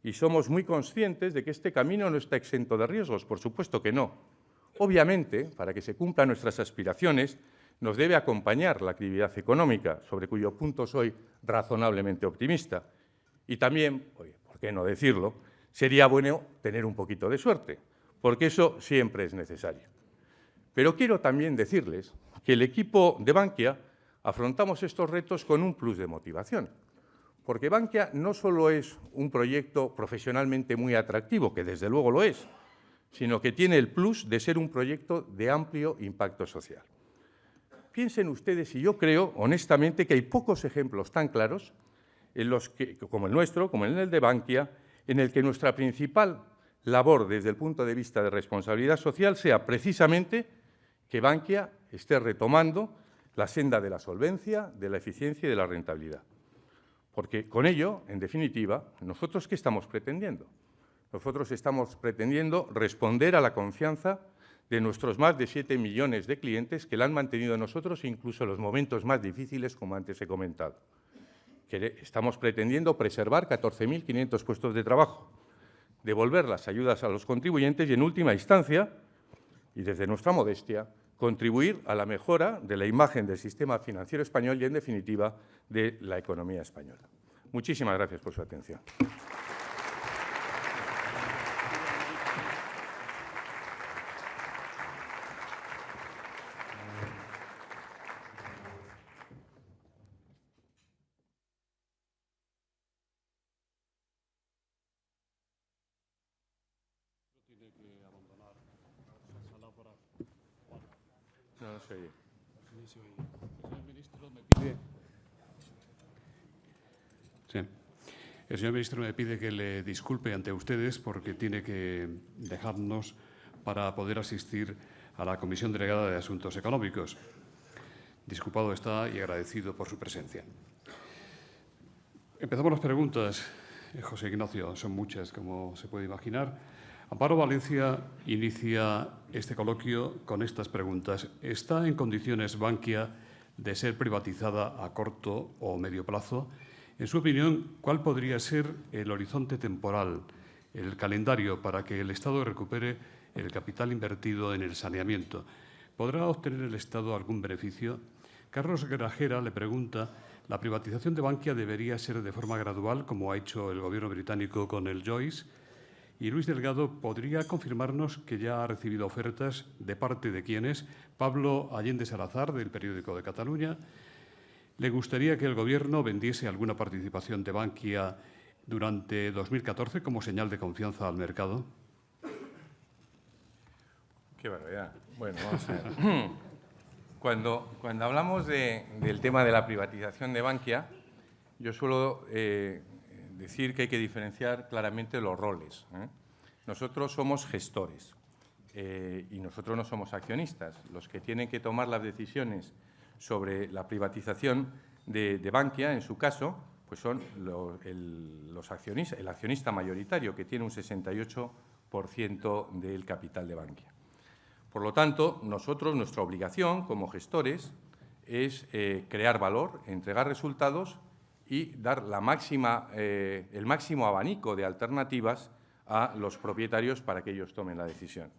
Y somos muy conscientes de que este camino no está exento de riesgos, por supuesto que no. Obviamente, para que se cumplan nuestras aspiraciones, nos debe acompañar la actividad económica, sobre cuyo punto soy razonablemente optimista. Y también, oye, ¿por qué no decirlo?, sería bueno tener un poquito de suerte, porque eso siempre es necesario. Pero quiero también decirles que el equipo de Bankia afrontamos estos retos con un plus de motivación, porque Bankia no solo es un proyecto profesionalmente muy atractivo, que desde luego lo es, sino que tiene el plus de ser un proyecto de amplio impacto social. Piensen ustedes, y yo creo, honestamente, que hay pocos ejemplos tan claros en los que, como el nuestro, como en el de Bankia, en el que nuestra principal labor desde el punto de vista de responsabilidad social sea precisamente que Bankia esté retomando la senda de la solvencia, de la eficiencia y de la rentabilidad. Porque con ello, en definitiva, ¿nosotros qué estamos pretendiendo? Nosotros estamos pretendiendo responder a la confianza de nuestros más de 7 millones de clientes que la han mantenido en nosotros incluso en los momentos más difíciles, como antes he comentado. Que estamos pretendiendo preservar 14.500 puestos de trabajo, devolver las ayudas a los contribuyentes y, en última instancia, y desde nuestra modestia, contribuir a la mejora de la imagen del sistema financiero español y, en definitiva, de la economía española. Muchísimas gracias por su atención. No se oye. Sí. El señor ministro me pide que le disculpe ante ustedes porque tiene que dejarnos para poder asistir a la Comisión Delegada de Asuntos Económicos. Disculpado está y agradecido por su presencia. Empezamos las preguntas. José Ignacio, son muchas, como se puede imaginar. Amparo Valencia inicia este coloquio con estas preguntas. ¿Está en condiciones Bankia de ser privatizada a corto o medio plazo? En su opinión, ¿cuál podría ser el horizonte temporal, el calendario para que el Estado recupere el capital invertido en el saneamiento? ¿Podrá obtener el Estado algún beneficio? Carlos Grajera le pregunta, ¿la privatización de Bankia debería ser de forma gradual, como ha hecho el Gobierno británico con el Joyce? Y Luis Delgado, ¿podría confirmarnos que ya ha recibido ofertas de parte de quienes? Pablo Allende Salazar, del Periódico de Cataluña. ¿Le gustaría que el Gobierno vendiese alguna participación de Bankia durante 2014 como señal de confianza al mercado? Qué barbaridad. Bueno, vamos a ver. Cuando hablamos del tema de la privatización de Bankia, yo suelo decir que hay que diferenciar claramente los roles. Nosotros somos gestores y nosotros no somos accionistas. Los que tienen que tomar las decisiones sobre la privatización de Bankia, en su caso, pues son los accionistas, el accionista mayoritario, que tiene un 68% del capital de Bankia. Por lo tanto, nosotros, nuestra obligación como gestores es crear valor, entregar resultados y dar el máximo abanico de alternativas a los propietarios para que ellos tomen la decisión.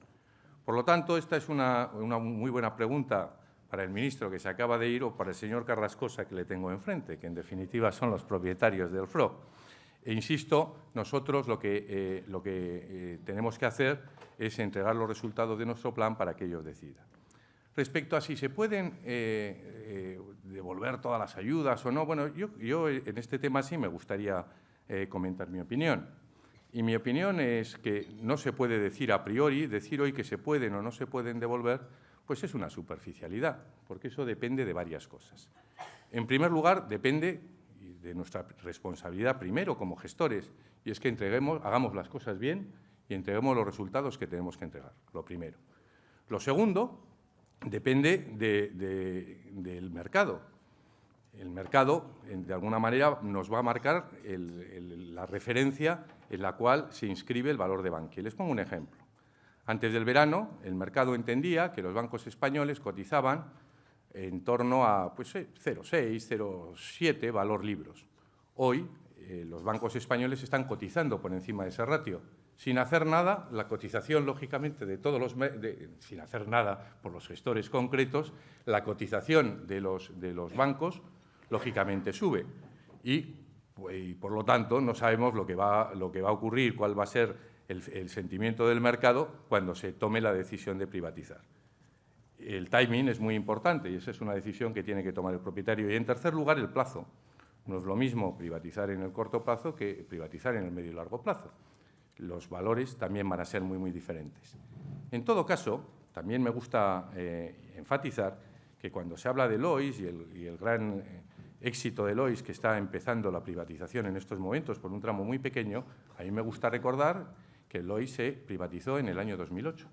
Por lo tanto, esta es una muy buena pregunta para el ministro que se acaba de ir o para el señor Carrascosa que le tengo enfrente, que en definitiva son los propietarios del FRO. E insisto, nosotros lo que tenemos que hacer es entregar los resultados de nuestro plan para que ellos decidan. Respecto a si se pueden devolver todas las ayudas o no, bueno, yo en este tema sí me gustaría comentar mi opinión. Y mi opinión es que no se puede decir a priori, decir hoy que se pueden o no se pueden devolver, pues es una superficialidad, porque eso depende de varias cosas. En primer lugar, depende de nuestra responsabilidad primero como gestores, y es que hagamos las cosas bien y entreguemos los resultados que tenemos que entregar, lo primero. Lo segundo, depende del mercado. El mercado, de alguna manera, nos va a marcar la referencia en la cual se inscribe el valor de Bankia. Les pongo un ejemplo. Antes del verano, el mercado entendía que los bancos españoles cotizaban en torno a 0,6, 0,7 valor libros. Hoy, los bancos españoles están cotizando por encima de ese ratio. Sin hacer nada, la cotización, lógicamente, sin hacer nada por los gestores concretos, la cotización de los bancos, lógicamente, sube. Y, por lo tanto, no sabemos lo que va a ocurrir, cuál va a ser el sentimiento del mercado cuando se tome la decisión de privatizar. El timing es muy importante y esa es una decisión que tiene que tomar el propietario. Y, en tercer lugar, el plazo. No es lo mismo privatizar en el corto plazo que privatizar en el medio y largo plazo. Los valores también van a ser muy diferentes. En todo caso, también me gusta enfatizar que cuando se habla de Lois y el gran éxito de Lois, que está empezando la privatización en estos momentos por un tramo muy pequeño, a mí me gusta recordar que Lois se privatizó en el año 2008.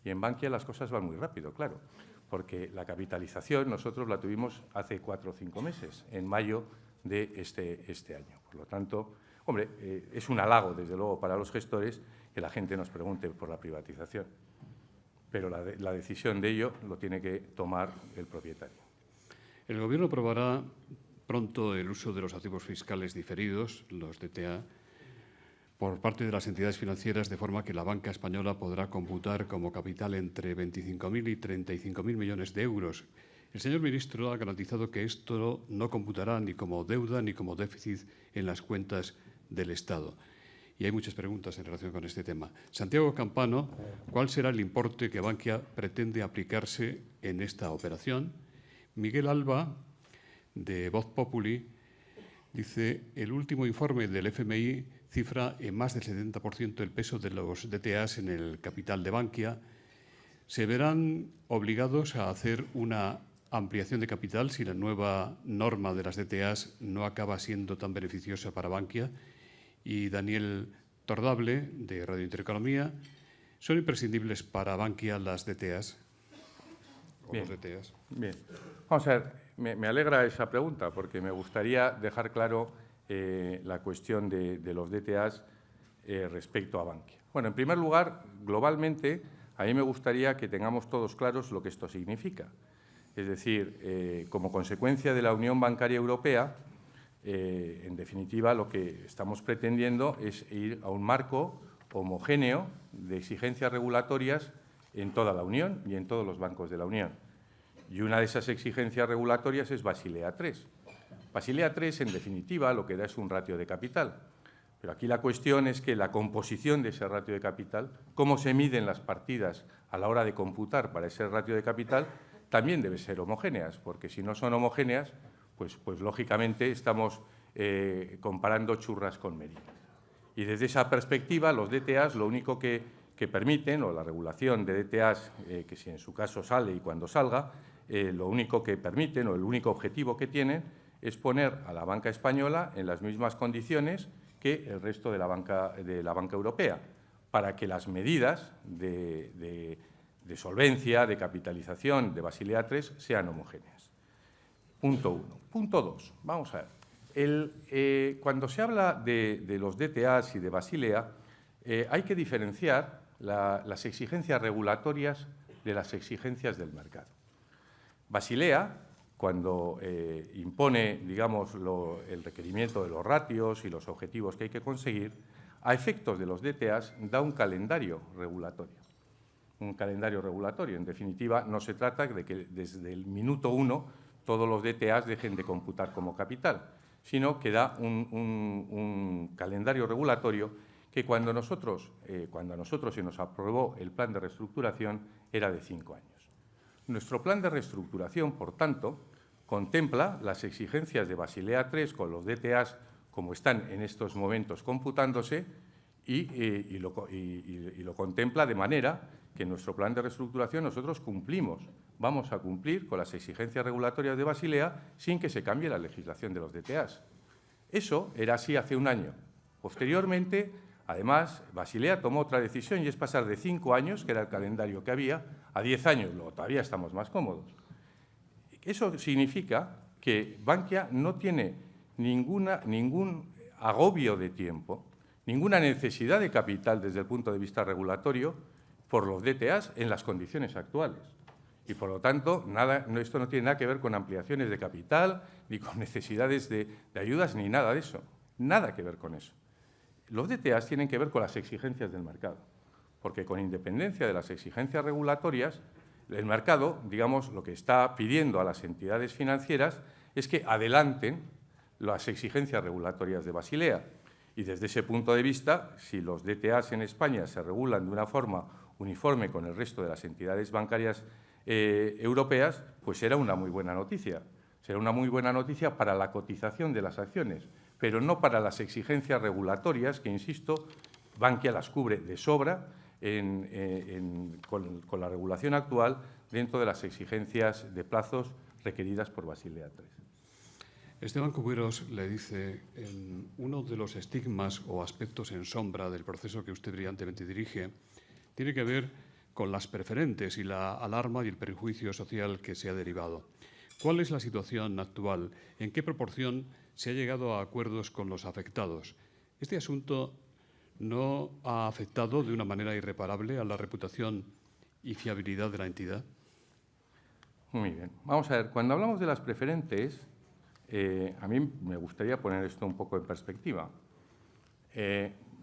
Y en Bankia las cosas van muy rápido, claro, porque la capitalización nosotros la tuvimos hace 4 o 5 meses, en mayo de este año. Por lo tanto, hombre, es un halago, desde luego, para los gestores que la gente nos pregunte por la privatización, pero la decisión de ello lo tiene que tomar el propietario. El Gobierno aprobará pronto el uso de los activos fiscales diferidos, los DTA, por parte de las entidades financieras, de forma que la banca española podrá computar como capital entre 25.000 y 35.000 millones de euros. El señor ministro ha garantizado que esto no computará ni como deuda ni como déficit en las cuentas del Estado. Y hay muchas preguntas en relación con este tema. Santiago Campano, ¿cuál será el importe que Bankia pretende aplicarse en esta operación? Miguel Alba, de Voz Populi, dice: el último informe del FMI cifra en más del 70% el peso de los DTAs en el capital de Bankia. ¿Se verán obligados a hacer una ampliación de capital si la nueva norma de las DTAs no acaba siendo tan beneficiosa para Bankia? Y Daniel Tordable, de Radio Intereconomía, ¿son imprescindibles para Bankia las DTAs? Bien, bien. Vamos a ver, me alegra esa pregunta porque me gustaría dejar claro la cuestión de los DTAs respecto a Bankia. Bueno, en primer lugar, globalmente, a mí me gustaría que tengamos todos claros lo que esto significa. Es decir, como consecuencia de la Unión Bancaria Europea, en definitiva, lo que estamos pretendiendo es ir a un marco homogéneo de exigencias regulatorias en toda la Unión y en todos los bancos de la Unión. Y una de esas exigencias regulatorias es Basilea III. Basilea III, en definitiva, lo que da es un ratio de capital. Pero aquí la cuestión es que la composición de ese ratio de capital, cómo se miden las partidas a la hora de computar para ese ratio de capital, también debe ser homogéneas, porque si no son homogéneas, pues lógicamente estamos comparando churras con merinas. Y desde esa perspectiva, los DTAs lo único que permiten, o la regulación de DTAs, que si en su caso sale y cuando salga, lo único que permiten, o el único objetivo que tienen, es poner a la banca española en las mismas condiciones que el resto de la banca europea, para que las medidas de solvencia, de capitalización de Basilea III sean homogéneas. Punto 1. Punto 2. Vamos a ver. Cuando se habla de los DTAs y de Basilea, hay que diferenciar las exigencias regulatorias de las exigencias del mercado. Basilea, cuando impone, digamos, el requerimiento de los ratios y los objetivos que hay que conseguir, a efectos de los DTAs, da un calendario regulatorio. Un calendario regulatorio. En definitiva, no se trata de que desde el minuto 1 todos los DTAs dejen de computar como capital, sino que da un calendario regulatorio que cuando a nosotros se nos aprobó el plan de reestructuración era de 5 años. Nuestro plan de reestructuración, por tanto, contempla las exigencias de Basilea III con los DTAs como están en estos momentos computándose y lo contempla de manera que en nuestro plan de reestructuración nosotros vamos a cumplir con las exigencias regulatorias de Basilea sin que se cambie la legislación de los DTAs. Eso era así hace un año. Posteriormente, además, Basilea tomó otra decisión y es pasar de 5 años, que era el calendario que había, a 10 años. Luego todavía estamos más cómodos. Eso significa que Bankia no tiene ningún agobio de tiempo, ninguna necesidad de capital desde el punto de vista regulatorio por los DTAs en las condiciones actuales. Y, por lo tanto, esto no tiene nada que ver con ampliaciones de capital, ni con necesidades de ayudas, ni nada de eso. Nada que ver con eso. Los DTAs tienen que ver con las exigencias del mercado, porque con independencia de las exigencias regulatorias, el mercado, digamos, lo que está pidiendo a las entidades financieras es que adelanten las exigencias regulatorias de Basilea. Y desde ese punto de vista, si los DTAs en España se regulan de una forma uniforme con el resto de las entidades bancarias europeas, pues será una muy buena noticia. Será una muy buena noticia para la cotización de las acciones, pero no para las exigencias regulatorias que, insisto, Bankia las cubre de sobra con la regulación actual dentro de las exigencias de plazos requeridas por Basilea III. Esteban Cuberos le dice, uno de los estigmas o aspectos en sombra del proceso que usted brillantemente dirige tiene que ver con las preferentes y la alarma y el perjuicio social que se ha derivado. ¿Cuál es la situación actual? ¿En qué proporción se ha llegado a acuerdos con los afectados? ¿Este asunto no ha afectado de una manera irreparable a la reputación y fiabilidad de la entidad? Muy bien. Vamos a ver, cuando hablamos de las preferentes, a mí me gustaría poner esto un poco en perspectiva.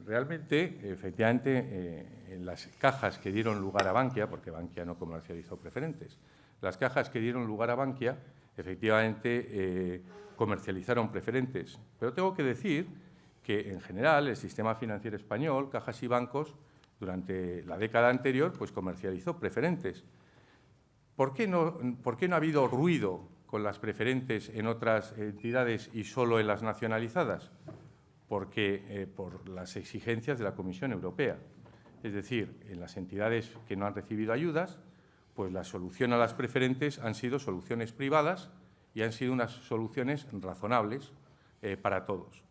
Realmente, efectivamente, en las cajas que dieron lugar a Bankia, porque Bankia no comercializó preferentes, las cajas que dieron lugar a Bankia, efectivamente, comercializaron preferentes. Pero tengo que decir que, en general, el sistema financiero español, cajas y bancos, durante la década anterior, pues comercializó preferentes. ¿Por qué no ha habido ruido con las preferentes en otras entidades y solo en las nacionalizadas? Porque por las exigencias de la Comisión Europea. Es decir, en las entidades que no han recibido ayudas, pues la solución a las preferentes han sido soluciones privadas y han sido unas soluciones razonables para todos.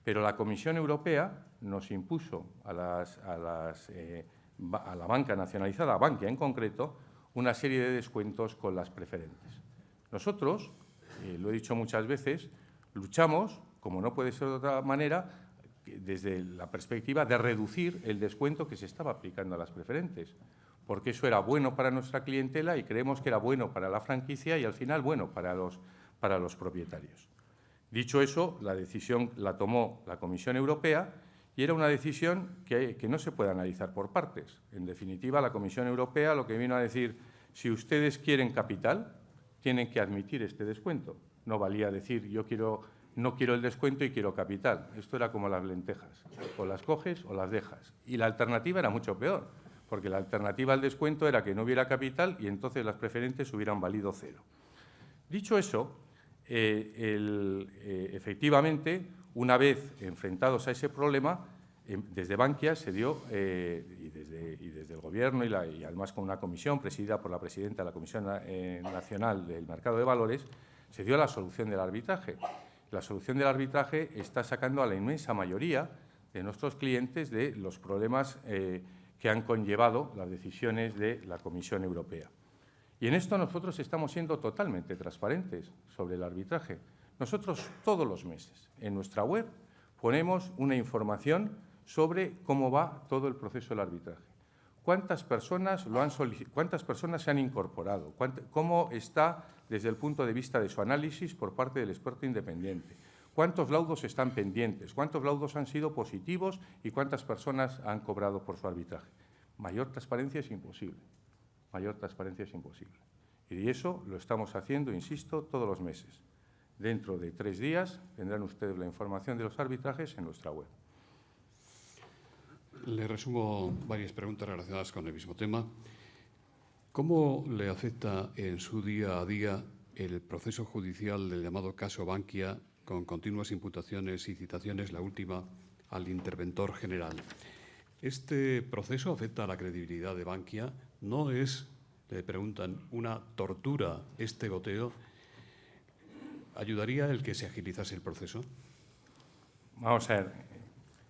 Pero la Comisión Europea nos impuso a la banca nacionalizada, a Bankia en concreto, una serie de descuentos con las preferentes. Nosotros, lo he dicho muchas veces, luchamos, como no puede ser de otra manera, desde la perspectiva de reducir el descuento que se estaba aplicando a las preferentes, porque eso era bueno para nuestra clientela y creemos que era bueno para la franquicia y, al final, bueno para los propietarios. Dicho eso, la decisión la tomó la Comisión Europea y era una decisión que no se puede analizar por partes. En definitiva, la Comisión Europea lo que vino a decir, si ustedes quieren capital, tienen que admitir este descuento. No valía decir, no quiero el descuento y quiero capital. Esto era como las lentejas, o las coges o las dejas. Y la alternativa era mucho peor, porque la alternativa al descuento era que no hubiera capital y entonces las preferentes hubieran valido 0. Dicho eso, efectivamente, una vez enfrentados a ese problema, desde Bankia se dio, y desde el Gobierno y además con una comisión presidida por la presidenta de la Comisión Nacional del Mercado de Valores, se dio la solución del arbitraje. La solución del arbitraje está sacando a la inmensa mayoría de nuestros clientes de los problemas que han conllevado las decisiones de la Comisión Europea. Y en esto nosotros estamos siendo totalmente transparentes sobre el arbitraje. Nosotros todos los meses en nuestra web ponemos una información sobre cómo va todo el proceso del arbitraje. ¿Cuántas personas se han incorporado? ¿Cómo está desde el punto de vista de su análisis por parte del experto independiente? ¿Cuántos laudos están pendientes? ¿Cuántos laudos han sido positivos y cuántas personas han cobrado por su arbitraje? Mayor transparencia es imposible. Mayor transparencia es imposible. Y eso lo estamos haciendo, insisto, todos los meses. Dentro de 3 días tendrán ustedes la información de los arbitrajes en nuestra web. Le resumo varias preguntas relacionadas con el mismo tema. ¿Cómo le afecta en su día a día el proceso judicial del llamado caso Bankia, con continuas imputaciones y citaciones, la última al interventor general? ¿Este proceso afecta a la credibilidad de Bankia? ¿No es, le preguntan, una tortura este goteo? ¿Ayudaría el que se agilizase el proceso? Vamos a ver,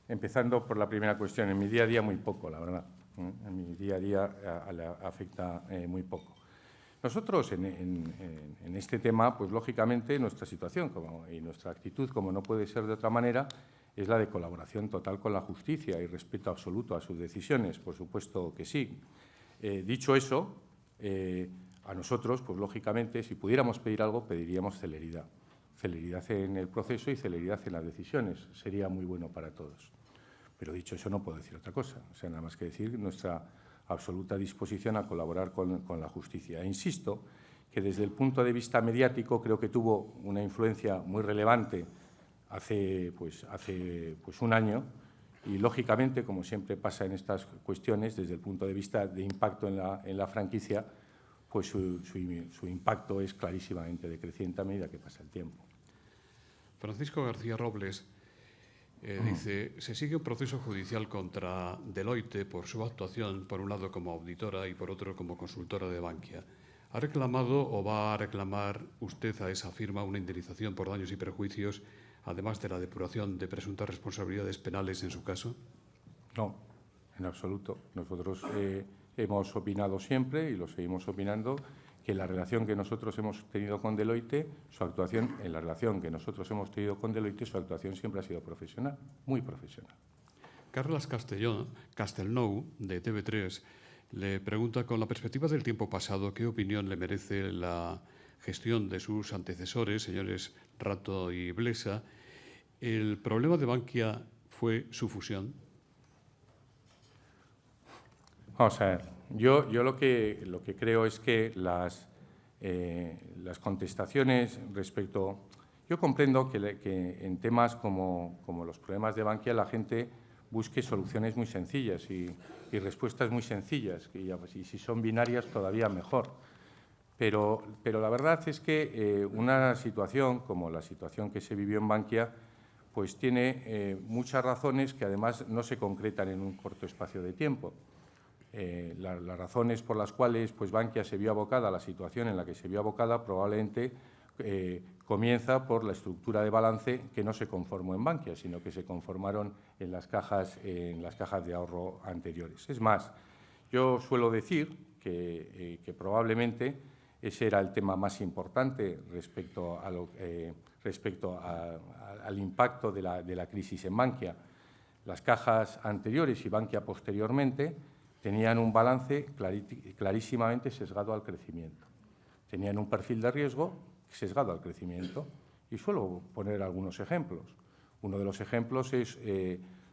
empezando por la primera cuestión. En mi día a día muy poco, la verdad. En mi día a día afecta muy poco. Nosotros, en este tema, pues lógicamente nuestra situación y nuestra actitud, como no puede ser de otra manera, es la de colaboración total con la justicia y respeto absoluto a sus decisiones. Por supuesto que sí. Dicho eso, a nosotros, pues lógicamente, si pudiéramos pedir algo, pediríamos celeridad. Celeridad en el proceso y celeridad en las decisiones. Sería muy bueno para todos. Pero dicho eso, no puedo decir otra cosa. O sea, nada más que decir nuestra absoluta disposición a colaborar con la justicia. E insisto que desde el punto de vista mediático creo que tuvo una influencia muy relevante hace un año y, lógicamente, como siempre pasa en estas cuestiones, desde el punto de vista de impacto en la franquicia, pues su impacto es clarísimamente decreciente a medida que pasa el tiempo. Francisco García Robles dice, se sigue un proceso judicial contra Deloitte por su actuación, por un lado como auditora y por otro como consultora de Bankia. ¿Ha reclamado o va a reclamar usted a esa firma una indemnización por daños y perjuicios, además de la depuración de presuntas responsabilidades penales en su caso? No, en absoluto. Nosotros hemos opinado siempre, y lo seguimos opinando, que la relación que nosotros hemos tenido con Deloitte, su actuación siempre ha sido profesional, muy profesional. Carles Castelnou, de TV3, le pregunta, con la perspectiva del tiempo pasado, ¿qué opinión le merece la gestión de sus antecesores, señores Rato y Blesa? ¿El problema de Bankia fue su fusión? Vamos a ver, yo lo que creo es que las contestaciones respecto... Yo comprendo que en temas como los problemas de Bankia la gente busque soluciones muy sencillas y respuestas muy sencillas, y si son binarias todavía mejor. Pero la verdad es que una situación como la situación que se vivió en Bankia pues tiene muchas razones que además no se concretan en un corto espacio de tiempo. Las razones por las cuales pues Bankia se vio abocada a la situación en la que se vio abocada probablemente comienza por la estructura de balance que no se conformó en Bankia, sino que se conformaron en las cajas de ahorro anteriores. Es más, yo suelo decir que probablemente ese era el tema más importante respecto al impacto de la crisis en Bankia. Las cajas anteriores y Bankia posteriormente tenían un balance clarísimamente sesgado al crecimiento. Tenían un perfil de riesgo sesgado al crecimiento. Y suelo poner algunos ejemplos. Uno de los ejemplos es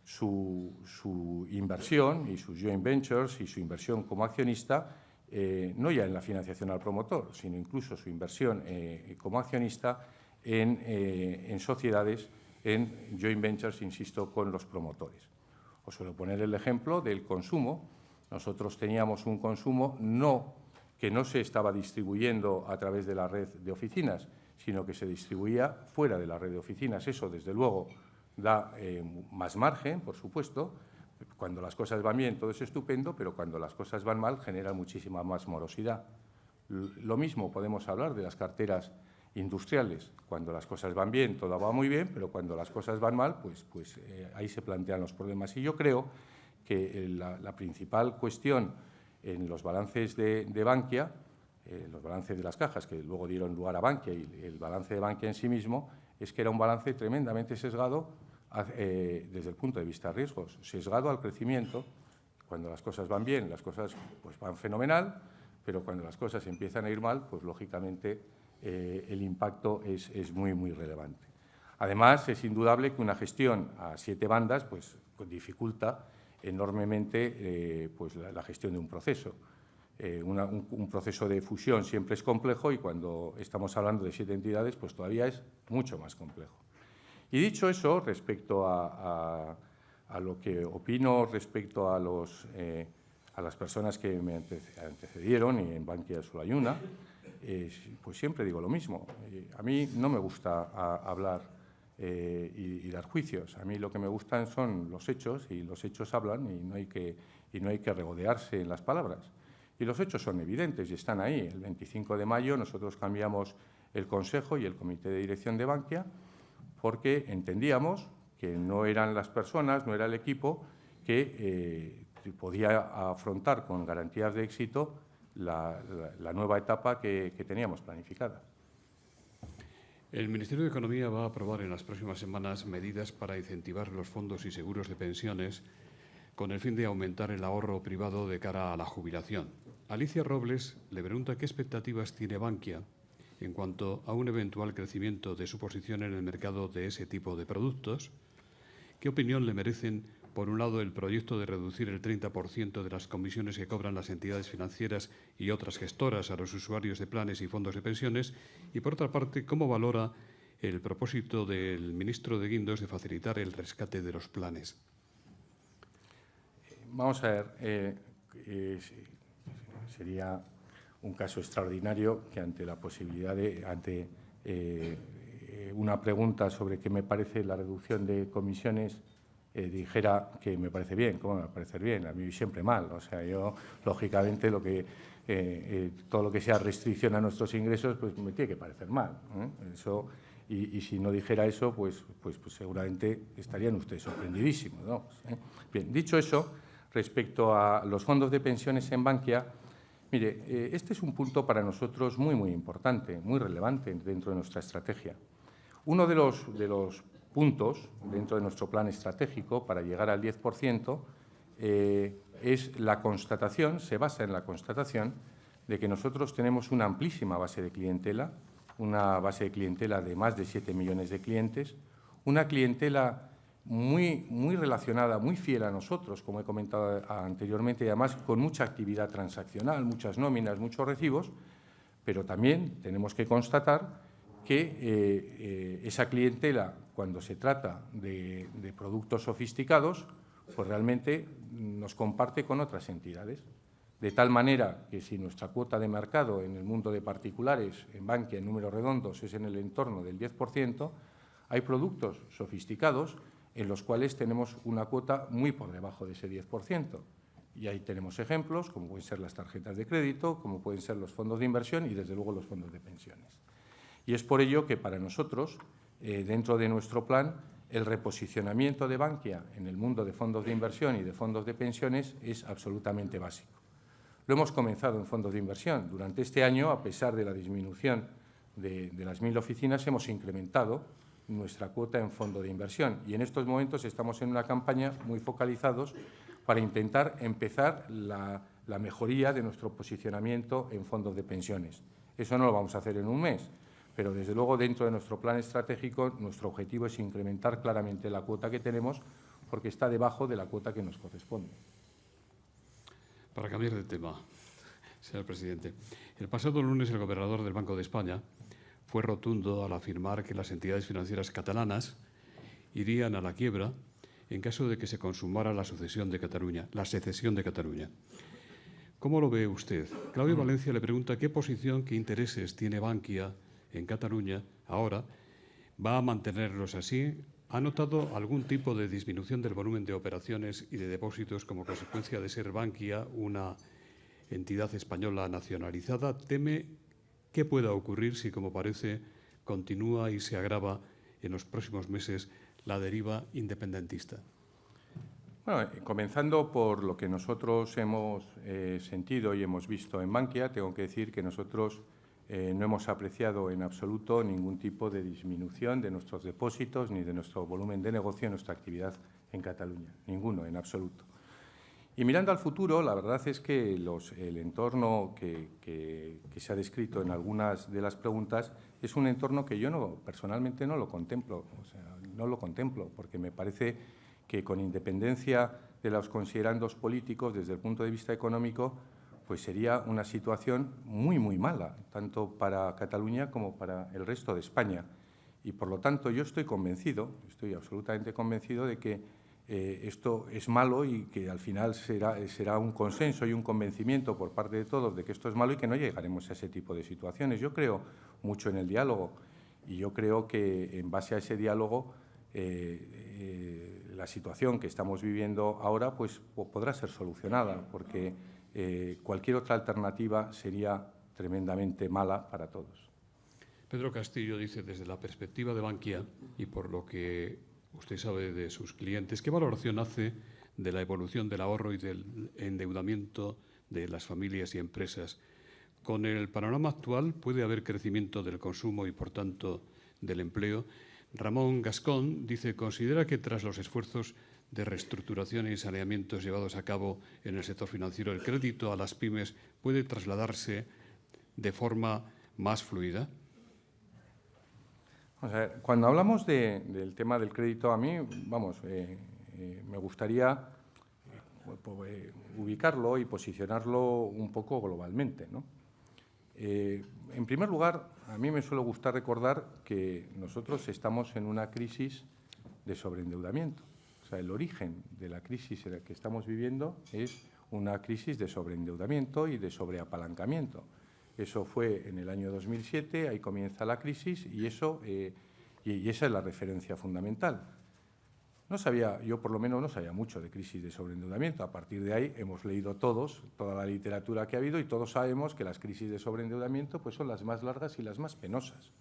su inversión y sus joint ventures y su inversión como accionista, no ya en la financiación al promotor, sino incluso su inversión como accionista en sociedades, en joint ventures, insisto, con los promotores. Os suelo poner el ejemplo del consumo. Nosotros teníamos un consumo que no se estaba distribuyendo a través de la red de oficinas, sino que se distribuía fuera de la red de oficinas. Eso, desde luego, da más margen, por supuesto. Cuando las cosas van bien, todo es estupendo, pero cuando las cosas van mal, genera muchísima más morosidad. Lo mismo podemos hablar de las carteras industriales. Cuando las cosas van bien, todo va muy bien, pero cuando las cosas van mal, pues ahí se plantean los problemas. Y yo creo que la principal cuestión en los balances de Bankia, los balances de las cajas que luego dieron lugar a Bankia y el balance de Bankia en sí mismo, es que era un balance tremendamente sesgado desde el punto de vista de riesgos, sesgado al crecimiento. Cuando las cosas van bien, las cosas pues van fenomenal, pero cuando las cosas empiezan a ir mal, pues lógicamente el impacto es muy, muy relevante. Además, es indudable que una gestión a 7 bandas pues dificulta enormemente pues la gestión de un proceso. Un proceso de fusión siempre es complejo y cuando estamos hablando de 7 entidades, pues todavía es mucho más complejo. Y dicho eso, respecto a lo que opino respecto a las personas que me antecedieron y en Bankia solo hay una, pues siempre digo lo mismo. A mí no me gusta hablar y dar juicios. A mí lo que me gustan son los hechos y los hechos hablan y no hay que regodearse en las palabras. Y los hechos son evidentes y están ahí. El 25 de mayo nosotros cambiamos el Consejo y el Comité de Dirección de Bankia porque entendíamos que no eran las personas, no era el equipo que podía afrontar con garantías de éxito la nueva etapa que teníamos planificada. El Ministerio de Economía va a aprobar en las próximas semanas medidas para incentivar los fondos y seguros de pensiones con el fin de aumentar el ahorro privado de cara a la jubilación. Alicia Robles le pregunta qué expectativas tiene Bankia en cuanto a un eventual crecimiento de su posición en el mercado de ese tipo de productos. ¿Qué opinión le merecen, por un lado, el proyecto de reducir el 30% de las comisiones que cobran las entidades financieras y otras gestoras a los usuarios de planes y fondos de pensiones? Y, por otra parte, ¿cómo valora el propósito del ministro de Guindos de facilitar el rescate de los planes? Vamos a ver, sería un caso extraordinario que ante la posibilidad de, una pregunta sobre qué me parece la reducción de comisiones, dijera que me parece bien. ¿Cómo me va a parecer bien? A mí siempre mal. O sea, yo, lógicamente, todo lo que sea restricción a nuestros ingresos, pues me tiene que parecer mal. Eso, y si no dijera eso, pues seguramente estarían ustedes sorprendidísimos, ¿no? Bien, dicho eso, respecto a los fondos de pensiones en Bankia, mire, este es un punto para nosotros muy, muy importante, muy relevante dentro de nuestra estrategia. Uno de los puntos dentro de nuestro plan estratégico para llegar al 10% es la constatación, se basa en la constatación de que nosotros tenemos una amplísima base de clientela, una base de clientela de más de 7 millones de clientes, una clientela muy relacionada, muy fiel a nosotros, como he comentado anteriormente, y además con mucha actividad transaccional, muchas nóminas, muchos recibos, pero también tenemos que constatar que esa clientela, cuando se trata de productos sofisticados, pues realmente nos comparte con otras entidades. De tal manera que si nuestra cuota de mercado en el mundo de particulares, en Bankia, en números redondos, es en el entorno del 10%, hay productos sofisticados en los cuales tenemos una cuota muy por debajo de ese 10%. Y ahí tenemos ejemplos, como pueden ser las tarjetas de crédito, como pueden ser los fondos de inversión y, desde luego, los fondos de pensiones. Y es por ello que, para nosotros, dentro de nuestro plan, el reposicionamiento de Bankia en el mundo de fondos de inversión y de fondos de pensiones es absolutamente básico. Lo hemos comenzado en fondos de inversión. Durante este año, a pesar de la disminución de las 1.000 oficinas, hemos incrementado nuestra cuota en fondo de inversión. Y en estos momentos estamos en una campaña muy focalizados para intentar empezar la mejoría de nuestro posicionamiento en fondos de pensiones. Eso no lo vamos a hacer en un mes, pero desde luego dentro de nuestro plan estratégico nuestro objetivo es incrementar claramente la cuota que tenemos porque está debajo de la cuota que nos corresponde. Para cambiar de tema, señor presidente, el pasado lunes el gobernador del Banco de España fue rotundo al afirmar que las entidades financieras catalanas irían a la quiebra en caso de que se consumara la secesión de Cataluña. ¿Cómo lo ve usted? Claudio Valencia le pregunta qué posición, qué intereses tiene Bankia en Cataluña ahora. ¿Va a mantenerlos así? ¿Ha notado algún tipo de disminución del volumen de operaciones y de depósitos como consecuencia de ser Bankia una entidad española nacionalizada? ¿Teme qué pueda ocurrir si, como parece, continúa y se agrava en los próximos meses la deriva independentista? Bueno, comenzando por lo que nosotros hemos sentido y hemos visto en Bankia, tengo que decir que nosotros no hemos apreciado en absoluto ningún tipo de disminución de nuestros depósitos ni de nuestro volumen de negocio en nuestra actividad en Cataluña. Ninguno, en absoluto. Y mirando al futuro, la verdad es que el entorno que se ha descrito en algunas de las preguntas es un entorno que yo personalmente no lo contemplo. O sea, no lo contemplo, porque me parece que con independencia de los considerandos políticos, desde el punto de vista económico, pues sería una situación muy, muy mala, tanto para Cataluña como para el resto de España. Y, por lo tanto, yo estoy absolutamente convencido de que esto es malo y que al final será un consenso y un convencimiento por parte de todos de que esto es malo y que no llegaremos a ese tipo de situaciones. Yo creo mucho en el diálogo y yo creo que en base a ese diálogo la situación que estamos viviendo ahora pues podrá ser solucionada, porque cualquier otra alternativa sería tremendamente mala para todos. Pedro Castillo dice, desde la perspectiva de Bankia y por lo que usted sabe de sus clientes, ¿qué valoración hace de la evolución del ahorro y del endeudamiento de las familias y empresas? Con el panorama actual, ¿puede haber crecimiento del consumo y, por tanto, del empleo? Ramón Gascón dice, ¿considera que tras los esfuerzos de reestructuración y saneamientos llevados a cabo en el sector financiero, el crédito a las pymes puede trasladarse de forma más fluida? O sea, cuando hablamos del tema del crédito, a mí, me gustaría ubicarlo y posicionarlo un poco globalmente, ¿no? En primer lugar, a mí me suele gustar recordar que nosotros estamos en una crisis de sobreendeudamiento. O sea, el origen de la crisis en la que estamos viviendo es una crisis de sobreendeudamiento y de sobreapalancamiento. Eso fue en el año 2007, ahí comienza la crisis y esa es la referencia fundamental. Yo por lo menos no sabía mucho de crisis de sobreendeudamiento. A partir de ahí hemos leído todos, toda la literatura que ha habido y todos sabemos que las crisis de sobreendeudamiento pues, son las más largas y las más penosas.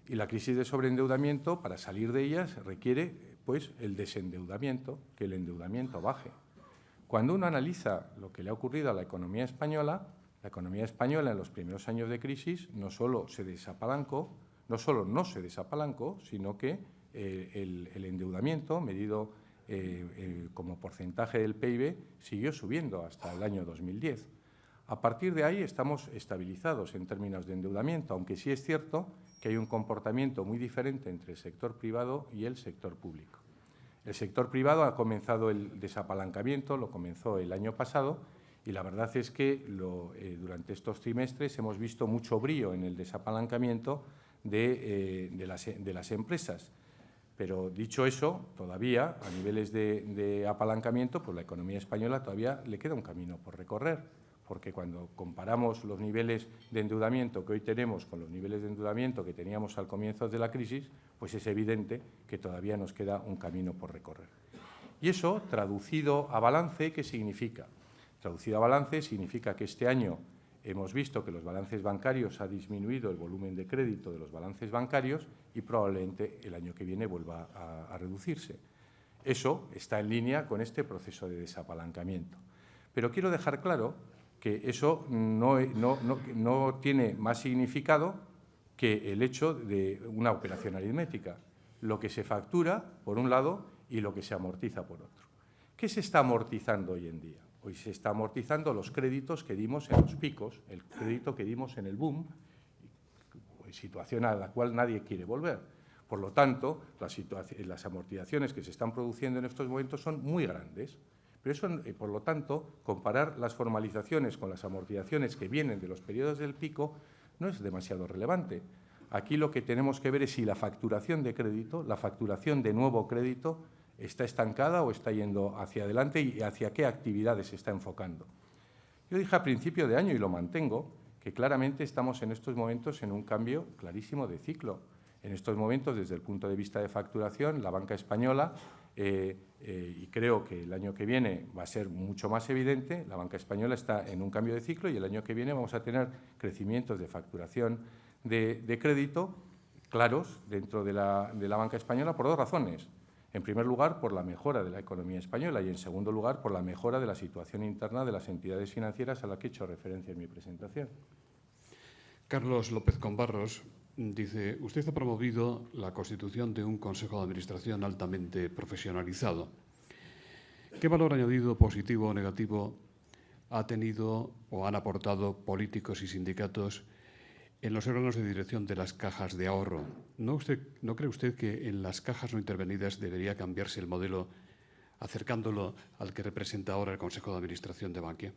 Y la crisis de sobreendeudamiento, para salir de ellas, requiere pues, el desendeudamiento, que el endeudamiento baje. Cuando uno analiza lo que le ha ocurrido a la economía española en los primeros años de crisis no solo no se desapalancó, sino que el endeudamiento, medido como porcentaje del PIB, siguió subiendo hasta el año 2010. A partir de ahí estamos estabilizados en términos de endeudamiento, aunque sí es cierto que hay un comportamiento muy diferente entre el sector privado y el sector público. El sector privado ha comenzado el desapalancamiento, lo comenzó el año pasado, y la verdad es que durante estos trimestres hemos visto mucho brío en el desapalancamiento de las empresas. Pero dicho eso, todavía a niveles de apalancamiento, pues la economía española todavía le queda un camino por recorrer, porque cuando comparamos los niveles de endeudamiento que hoy tenemos con los niveles de endeudamiento que teníamos al comienzo de la crisis, pues es evidente que todavía nos queda un camino por recorrer. Y eso, traducido a balance, ¿qué significa? Traducido a balance significa que este año hemos visto que los balances bancarios ha disminuido el volumen de crédito de los balances bancarios y probablemente el año que viene vuelva a reducirse. Eso está en línea con este proceso de desapalancamiento. Pero quiero dejar claro que eso no tiene más significado que el hecho de una operación aritmética, lo que se factura por un lado y lo que se amortiza por otro. ¿Qué se está amortizando hoy en día? Hoy se está amortizando los créditos que dimos en los picos, el crédito que dimos en el boom, situación a la cual nadie quiere volver. Por lo tanto, las amortizaciones que se están produciendo en estos momentos son muy grandes. Pero eso, por lo tanto, comparar las formalizaciones con las amortizaciones que vienen de los periodos del pico no es demasiado relevante. Aquí lo que tenemos que ver es si la facturación de crédito, la facturación de nuevo crédito, está estancada o está yendo hacia adelante y hacia qué actividades se está enfocando. Yo dije a principio de año, y lo mantengo, que claramente estamos en estos momentos en un cambio clarísimo de ciclo. En estos momentos, desde el punto de vista de facturación, la banca española, y creo que el año que viene va a ser mucho más evidente, la banca española está en un cambio de ciclo y el año que viene vamos a tener crecimientos de facturación de crédito claros dentro de la banca española por dos razones. En primer lugar, por la mejora de la economía española y, en segundo lugar, por la mejora de la situación interna de las entidades financieras a la que he hecho referencia en mi presentación. Carlos López Combarros dice, usted ha promovido la constitución de un Consejo de Administración altamente profesionalizado. ¿Qué valor añadido positivo o negativo ha tenido o han aportado políticos y sindicatos en los órganos de dirección de las cajas de ahorro? ¿No cree usted que en las cajas no intervenidas debería cambiarse el modelo acercándolo al que representa ahora el Consejo de Administración de Bankia?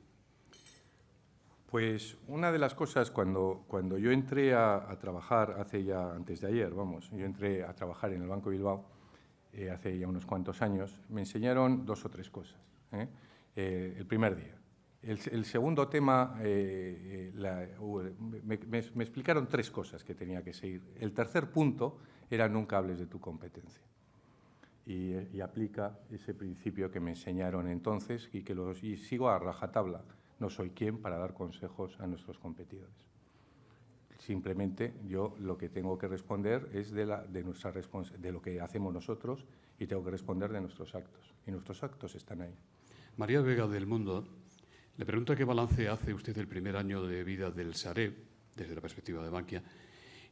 Pues una de las cosas, cuando yo entré a trabajar antes de ayer, yo entré a trabajar en el Banco Bilbao hace ya unos cuantos años, me enseñaron 2 o 3 cosas, el primer día. El segundo tema, me explicaron 3 cosas que tenía que seguir. El tercer punto era nunca hables de tu competencia. Y aplica ese principio que me enseñaron entonces y sigo a rajatabla. No soy quien para dar consejos a nuestros competidores. Simplemente yo lo que tengo que responder es de lo que hacemos nosotros y tengo que responder de nuestros actos. Y nuestros actos están ahí. María Vega del Mundo le pregunta qué balance hace usted del primer año de vida del Sareb, desde la perspectiva de Bankia,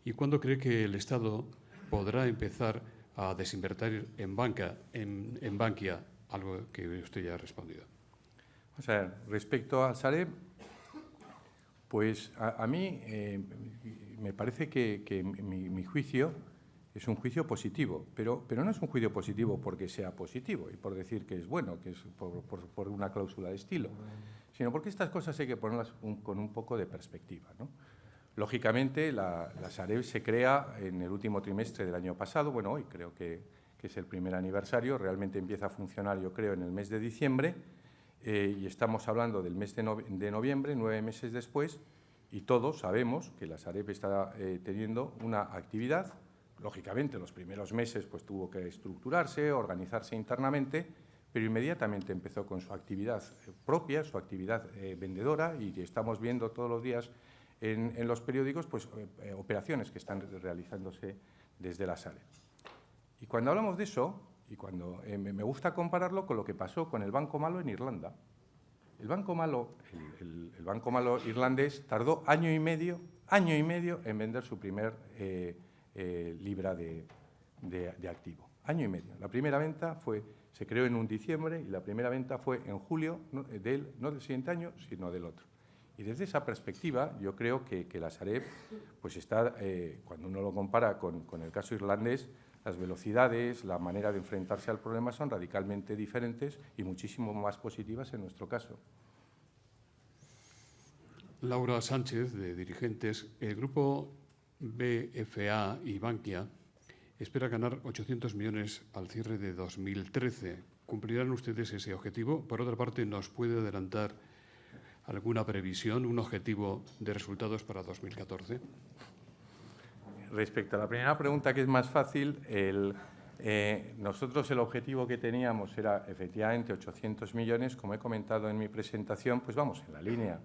y cuándo cree que el Estado podrá empezar a desinvertir en Bankia, algo que usted ya ha respondido. O sea, respecto al Sareb, pues a mí me parece que mi juicio es un juicio positivo, pero no es un juicio positivo porque sea positivo y por decir que es bueno, que es por una cláusula de estilo, sino porque estas cosas hay que ponerlas con un poco de perspectiva, ¿no? Lógicamente, la Sareb se crea en el último trimestre del año pasado, bueno, hoy creo que es el primer aniversario, realmente empieza a funcionar, yo creo, en el mes de diciembre, y estamos hablando del mes de noviembre, 9 meses después, y todos sabemos que la Sareb está teniendo una actividad. Lógicamente, los primeros meses pues, tuvo que estructurarse, organizarse internamente, pero inmediatamente empezó con su actividad propia, su actividad vendedora, y estamos viendo todos los días en los periódicos pues, operaciones que están realizándose desde la Sareb. Y cuando hablamos de eso, y cuando me gusta compararlo con lo que pasó con el Banco Malo en Irlanda. El Banco Malo irlandés tardó año y medio en vender su primer libra de activo. Año y medio. La primera venta se creó en un diciembre y la primera venta fue en julio, no del siguiente año, sino del otro. Y desde esa perspectiva, yo creo que la Sareb pues está, cuando uno lo compara con el caso irlandés, las velocidades, la manera de enfrentarse al problema son radicalmente diferentes y muchísimo más positivas en nuestro caso. Laura Sánchez, de Dirigentes. El grupo BFA y Bankia espera ganar 800 millones al cierre de 2013. ¿Cumplirán ustedes ese objetivo? Por otra parte, ¿nos puede adelantar alguna previsión, un objetivo de resultados para 2014? Respecto a la primera pregunta, que es más fácil, nosotros el objetivo que teníamos era efectivamente 800 millones. Como he comentado en mi presentación, pues vamos en la línea.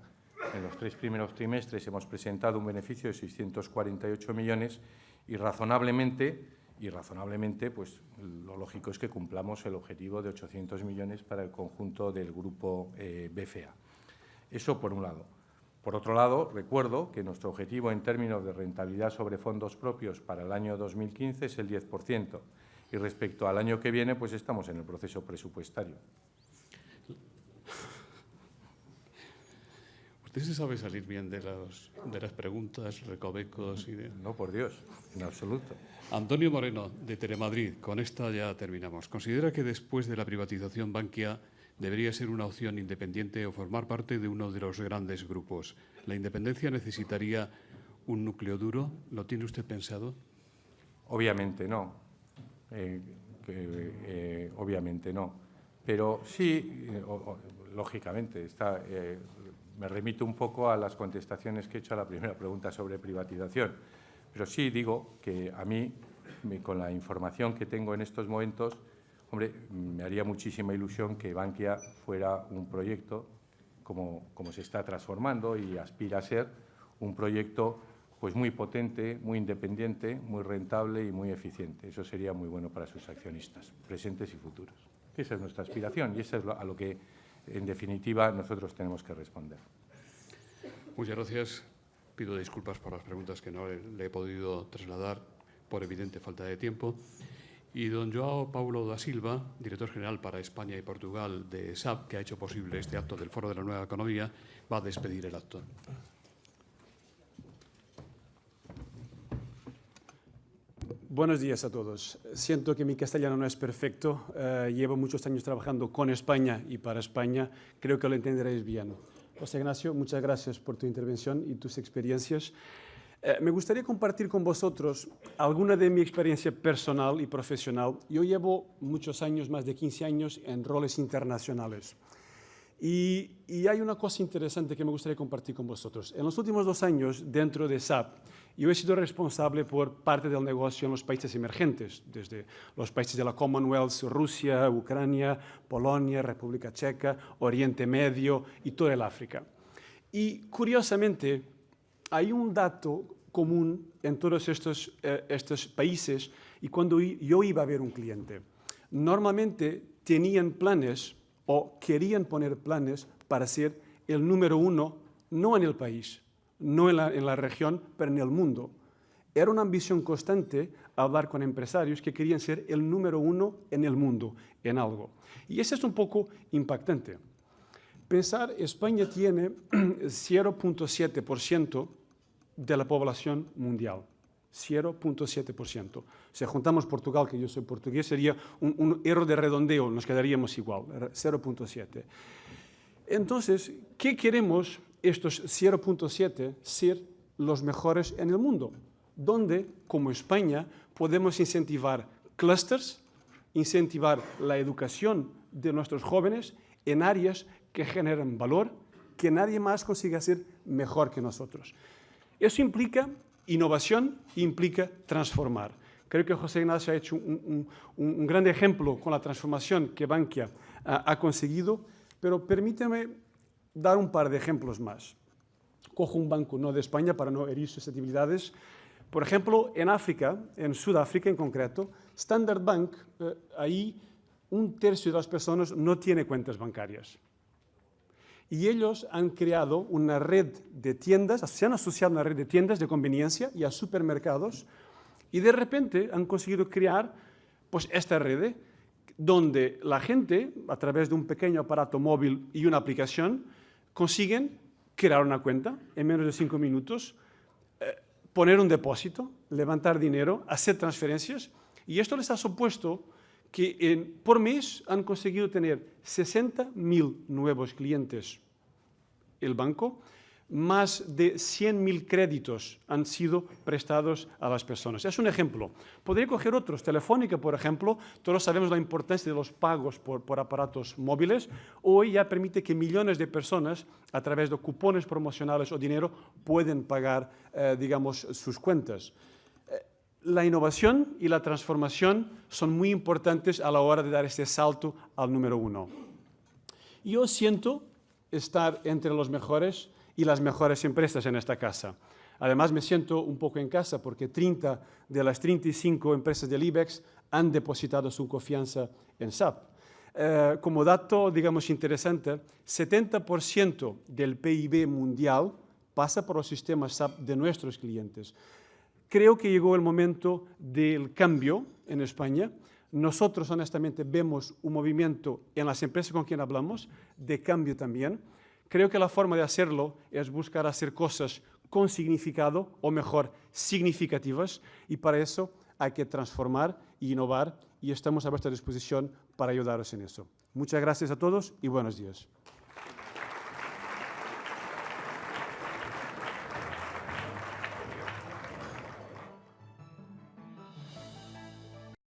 En los 3 primeros trimestres hemos presentado un beneficio de 648 millones y razonablemente, pues lo lógico es que cumplamos el objetivo de 800 millones para el conjunto del grupo BFA. Eso por un lado. Por otro lado, recuerdo que nuestro objetivo en términos de rentabilidad sobre fondos propios para el año 2015 es el 10%. Y respecto al año que viene, pues estamos en el proceso presupuestario. ¿Usted se sabe salir bien de las preguntas, recovecos? No, por Dios, en absoluto. Antonio Moreno, de Telemadrid. Con esta ya terminamos. ¿Considera que después de la privatización Bankia debería ser una opción independiente o formar parte de uno de los grandes grupos? ¿La independencia necesitaría un núcleo duro? ¿Lo tiene usted pensado? Obviamente no. Obviamente no. Pero sí, lógicamente, me remito un poco a las contestaciones que he hecho a la primera pregunta sobre privatización. Pero sí digo que a mí, con la información que tengo en estos momentos, hombre, me haría muchísima ilusión que Bankia fuera un proyecto, como se está transformando y aspira a ser, un proyecto pues muy potente, muy independiente, muy rentable y muy eficiente. Eso sería muy bueno para sus accionistas, presentes y futuros. Esa es nuestra aspiración y eso es a lo que, en definitiva, nosotros tenemos que responder. Muchas gracias. Pido disculpas por las preguntas que no le he podido trasladar por evidente falta de tiempo. y don Joao Paulo da Silva, director general para España y Portugal de SAP, que ha hecho posible este acto del Foro de la Nueva Economía, va a despedir el acto. Buenos días a todos. Siento que mi castellano no es perfecto. Llevo muchos años trabajando con España y para España. Creo que lo entenderéis bien. José Ignacio, muchas gracias por tu intervención y tus experiencias. Me gustaría compartir con vosotros alguna de mi experiencia personal y profesional. Yo llevo muchos años, más de 15 años, en roles internacionales. Y hay una cosa interesante que me gustaría compartir con vosotros. En los últimos 2 años, dentro de SAP, yo he sido responsable por parte del negocio en los países emergentes, desde los países de la Commonwealth, Rusia, Ucrania, Polonia, República Checa, Oriente Medio y todo el África. Y curiosamente, hay un dato común en todos estos países y cuando yo iba a ver un cliente, normalmente tenían planes o querían poner planes para ser el número 1, no en el país, no en la región, pero en el mundo. Era una ambición constante hablar con empresarios que querían ser el número 1 en el mundo, en algo. Y eso es un poco impactante. Pensar, España tiene 0.7% de la población mundial. 0.7%. Si juntamos Portugal, que yo soy portugués, sería un error de redondeo, nos quedaríamos igual, 0.7. Entonces, ¿qué queremos estos 0.7? Ser los mejores en el mundo, donde, como España, podemos incentivar clústeres, incentivar la educación de nuestros jóvenes en áreas que generan valor, que nadie más consiga hacer mejor que nosotros. Eso implica innovación, implica transformar. Creo que José Ignacio ha hecho un gran ejemplo con la transformación que Bankia ha conseguido, pero permíteme dar un par de ejemplos más. Cojo un banco no de España para no herir susceptibilidades. Por ejemplo, en África, en Sudáfrica en concreto, Standard Bank, ahí 1/3 de las personas no tiene cuentas bancarias. Y ellos han creado una red de tiendas, se han asociado a una red de tiendas de conveniencia y a supermercados, y de repente han conseguido crear pues, esta red donde la gente, a través de un pequeño aparato móvil y una aplicación, consiguen crear una cuenta en menos de 5 minutos, poner un depósito, levantar dinero, hacer transferencias, y esto les ha supuesto que por mes han conseguido tener 60.000 nuevos clientes el banco, más de 100.000 créditos han sido prestados a las personas. Es un ejemplo. Podría coger otros. Telefónica, por ejemplo, todos sabemos la importancia de los pagos por aparatos móviles. Hoy ya permite que millones de personas, a través de cupones promocionales o dinero, pueden pagar, digamos, sus cuentas. La innovación y la transformación son muy importantes a la hora de dar este salto al número 1. Yo siento estar entre los mejores y las mejores empresas en esta casa. Además, me siento un poco en casa porque 30 de las 35 empresas del IBEX han depositado su confianza en SAP. Como dato, digamos, interesante, 70% del PIB mundial pasa por los sistemas SAP de nuestros clientes. Creo que llegó el momento del cambio en España. Nosotros, honestamente, vemos un movimiento en las empresas con quien hablamos de cambio también. Creo que la forma de hacerlo es buscar hacer cosas con significado, o mejor, significativas, y para eso hay que transformar e innovar, y estamos a vuestra disposición para ayudaros en eso. Muchas gracias a todos y buenos días.